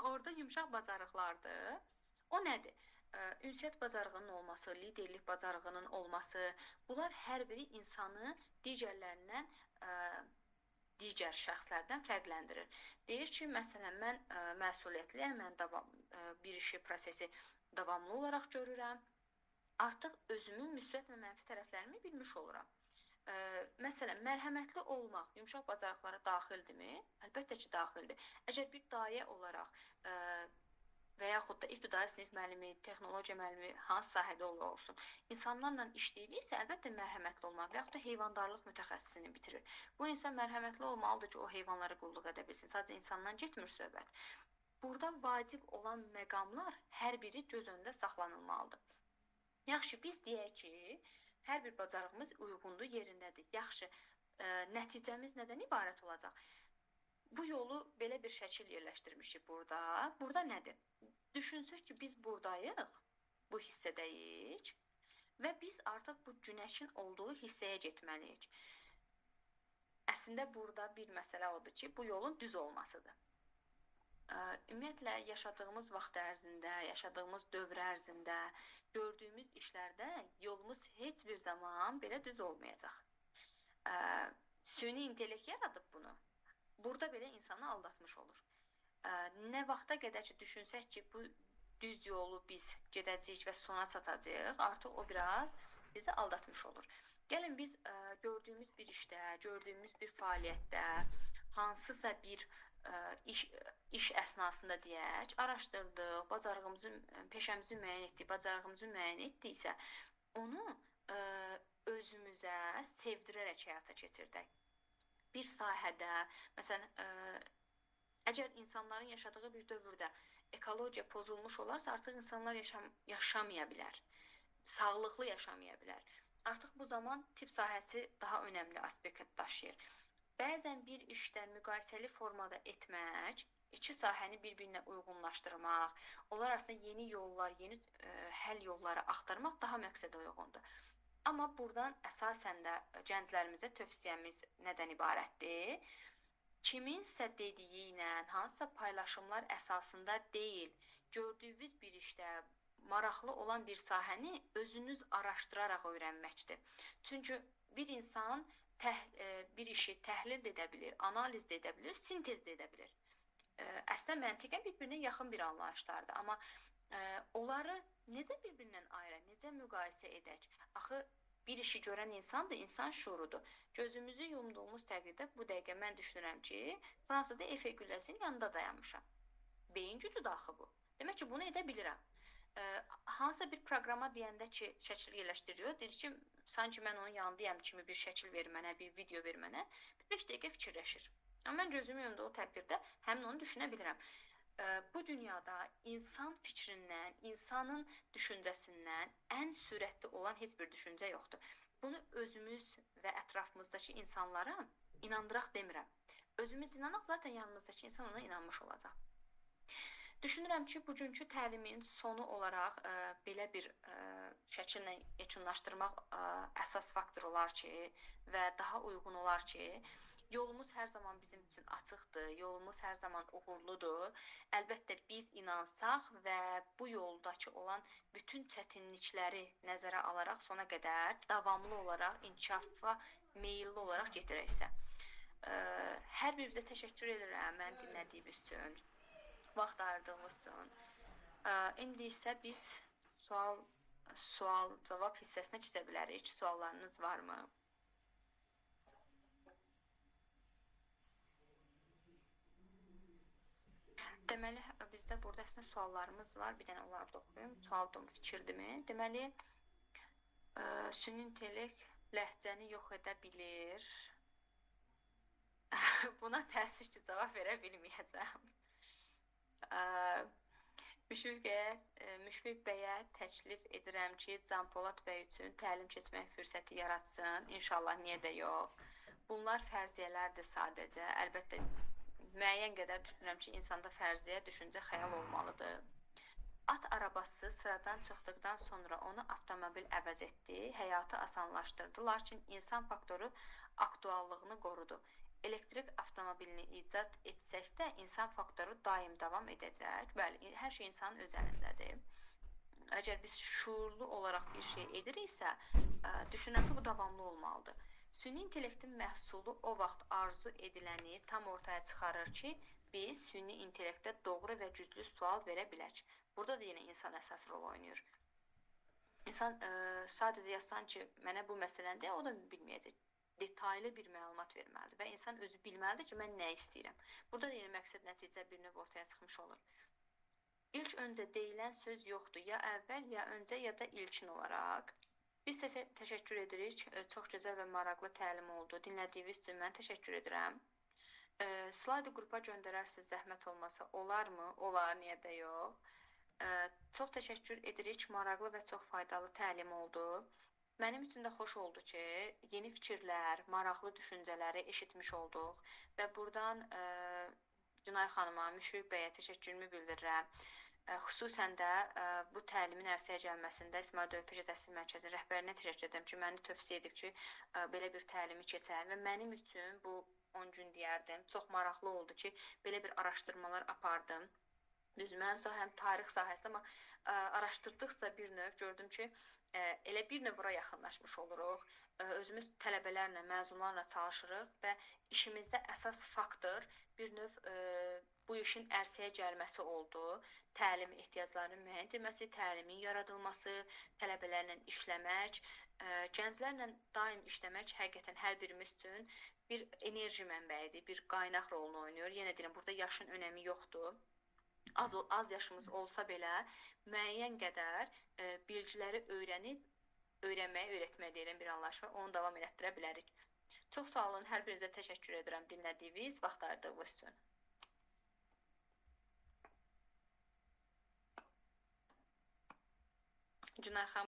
Orada yumşaq bacarıqlardır. O nədir? Ünsiyyət bacarığının olması, liderlik bacarığının olması, bunlar hər biri insanı digərlərindən, digər şəxslərdən fərqləndirir. Deyir ki, məsələn, mən məsuliyyətliyəm, mən bir işi, prosesi davamlı olaraq görürəm. Artıq özümün müsbət və mənfi tərəflərimi bilmiş oluram. Məsələn, mərhəmətli olmaq yumşaq bacarıqlara daxildirmi? Əlbəttə ki, daxildir. Əgər bir dayə olaraq və yaxud da ibtidai sinif müəllimi, texnologiya müəllimi, hansı sahədə olsun, insanlarla işləyirsə, əlbəttə mərhəmətli olmaq və yaxud da heyvandarlıq mütəxəssisini bitirir. Bu insan mərhəmətli olmalıdır ki, o heyvanlara qulluq edə bilsin. Sadəcə insandan getmir söhbət. Burada vacib olan məqamlar hər biri göz önündə saxlanılmalıdır. Yaxşı, biz deyək ki, hər bir bacarığımız uyğundur, yerindədir. Yaxşı, nəticəmiz nədən ibarət olacaq? Bu yolu belə bir şəkil yerləşdirmişik burada. Burada nədir? Düşünsək ki, biz buradayıq, bu hissədəyik və biz artıq bu günəşin olduğu hissəyə getməliyik. Əslində, burada bir məsələ odur ki, bu yolun düz olmasıdır. Ümumiyyətlə, yaşadığımız vaxt ərzində, yaşadığımız dövr ərzində, gördüyümüz işlərdə yolumuz heç bir zaman belə düz olmayacaq. Süni intellekt yaradıb bunu. Burada belə insanı aldatmış olur. Nə vaxta qədər ki, düşünsək ki, bu düz yolu biz gedəcəyik və sona çatacağıq, artıq o biraz bizi aldatmış olur. Gəlin biz gördüyümüz bir işdə, gördüyümüz bir fəaliyyətdə, hansısa bir iş əsnasında deyək, araşdırdıq, bacarığımızı, peşəmizi müəyyən etdik, bacarığımızı müəyyən etdiksə, onu özümüzə sevdirərək həyata keçirdək. Bir sahədə, məsələn, əgər insanların yaşadığı bir dövrdə ekologiya pozulmuş olarsa, artıq insanlar yaşamaya bilər, sağlıqlı yaşamaya bilər. Artıq bu zaman tibb sahəsi daha önəmli aspekt daşıyır. Bəzən bir işdə müqayisəli formada etmək, iki sahəni bir-birinə uyğunlaşdırmaq, onlar arasında yeni yollar, yeni həll yolları axtarmaq daha məqsədə uyğundur. Amma buradan əsasən də gənclərimizə tövsiyəmiz nədən ibarətdir? Kiminsə dediyi ilə, hansısa paylaşımlar əsasında deyil, gördüyünüz bir işdə maraqlı olan bir sahəni özünüz araşdıraraq öyrənməkdir. Çünki bir insan bir işi təhlil edə bilir, analiz edə bilir, sintez edə bilir. Əslində məntiqən bir-birinə yaxın bir anlayışlardır, amma onları necə bir-birindən ayıraq, necə müqayisə edək? Axı bir işi görən insan da insan şuurudur. Gözümüzü yumduğumuz təqdirdə bu dəqiqə mən düşünürəm ki, Fransada Eiffel qülləsinin yanında dayanmışam. Beyin gücüdür axı bu. Demək ki, bunu edə bilirəm. Hansısa bir proqrama deyəndə ki, şəkil yerləşdiriyor, deyir ki, sanki mən onun yanındayam kimi bir şəkil ver mənə, bir video ver mənə, 5 dəqiqə fikirləşir. Amma mən gözümü yumduğu təqdirdə həmin onu düşünə bilirəm. Bu dünyada insan fikrindən, insanın düşüncəsindən ən sürətli olan heç bir düşüncə yoxdur. Bunu özümüz və ətrafımızdakı insanlara inandıraq demirəm. Özümüz inanaq, zaten yanımızdakı insan ona inanmış olacaq. Düşünürəm ki, bugünkü təlimin sonu olaraq belə bir şəkillə yekunlaşdırmaq əsas faktor olar ki və daha uyğun olar ki, yolumuz hər zaman bizim üçün açıqdır, yolumuz hər zaman uğurludur. Əlbəttə biz inansaq və bu yoldakı olan bütün çətinlikləri nəzərə alaraq sona qədər davamlı olaraq inkişafa meyilli olaraq gedirəksə. Hər birinizə təşəkkür edirəm mən dinlədiyiniz üçün, vaxt ayırdığınız üçün. İndi isə biz sual-cavab hissəsinə keçə bilərik. Suallarınız varmı? Deməli, bizdə burada əslində suallarımız var. Bir dənə onları da oxuyum. Sualdım, fikirdimi? Deməli, süni intellekt ləhcəni yox edə bilir. Buna təəssüf ki, cavab verə bilməyəcəm. Müşfiq bəyə təklif edirəm ki, Can Polad bəy üçün təlim keçmək fürsəti yaratsın. İnşallah, niyə də yox. Bunlar fərziyyələrdir sadəcə. Əlbəttə, müəyyən qədər düşünürəm ki, insanda fərziyyə, düşüncə, xəyal olmalıdır. At arabası sıradan çıxdıqdan sonra onu avtomobil əvəz etdi, həyatı asanlaşdırdı, lakin insan faktoru aktuallığını qorudu. Elektrik avtomobilini icad etsək də insan faktoru daim davam edəcək. Bəli, hər şey insanın öz əlindədir. Əgər biz şuurlu olaraq bir şey ediriksə, düşünürəm ki, bu davamlı olmalıdır. Süni intellektin məhsulu o vaxt arzu ediləni tam ortaya çıxarır ki, biz süni intellektə doğru və güclü sual verə bilək. Burada da yenə insan əsas rol oynayır. İnsan sadəcə yazsan ki, mənə bu məsələndə o da bilməyəcək. Detaylı bir məlumat verməlidir və insan özü bilməlidir ki, mən nə istəyirəm. Burada da yenə məqsəd nəticə bir növ ortaya çıxmış olur. İlk öncə deyilən söz yoxdur, ya əvvəl, ya öncə, ya da ilkin olaraq. Biz təşəkkür edirik. Çox gözəl və maraqlı təlim oldu. Dinlədiyiniz üçün mən təşəkkür edirəm. Slaydı qrupa göndərərsiniz, zəhmət olmasa. Olarmı? Olar, niyə də yox. Çox təşəkkür edirik. Maraqlı və çox faydalı təlim oldu. Mənim üçün də xoş oldu ki, yeni fikirlər, maraqlı düşüncələri eşitmiş olduq və buradan Günay xanıma, Müşfiq bəyə təşəkkürümü bildirirəm. Xüsusən də bu təlimin ərsəyə gəlməsində İsmail Dövlət Peşə Təhsil Mərkəzinin rəhbərinə təşəkkür edirəm ki, məni tövsiyə edib ki, belə bir təlimi keçəm və mənim üçün bu 10 gün deyərdim. Çox maraqlı oldu ki, belə bir araşdırmalar apardım. Düzdür, mənim sahəm tarix sahəsi, amma araşdırdıqca bir növ gördüm ki, elə bir növ bura yaxınlaşmış oluruq. Özümüz tələbələrlə, məzunlarla çalışırıq və işimizdə əsas faktor bir növ bu işin ərsəyə gəlməsi oldu. Təlim ehtiyaclarının müəyyən edilməsi, təlimin yaradılması, tələbələrlə işləmək, Gənclərlə daim işləmək həqiqətən hər birimiz üçün bir enerji mənbəyidir, bir qaynaq rolunu oynayır. Yenə deyirəm, burada yaşın önəmi yoxdur. Az yaşımız olsa belə müəyyən qədər bilgiləri öyrənməyə, öyrətməyə deyilən bir anlayış var. Onu davam etdirə bilərik. Çox sağ olun, hər birinizə təşəkkür edirəm dinlədiyiniz, vaxt ayırdığınız üçün. Günay xanım.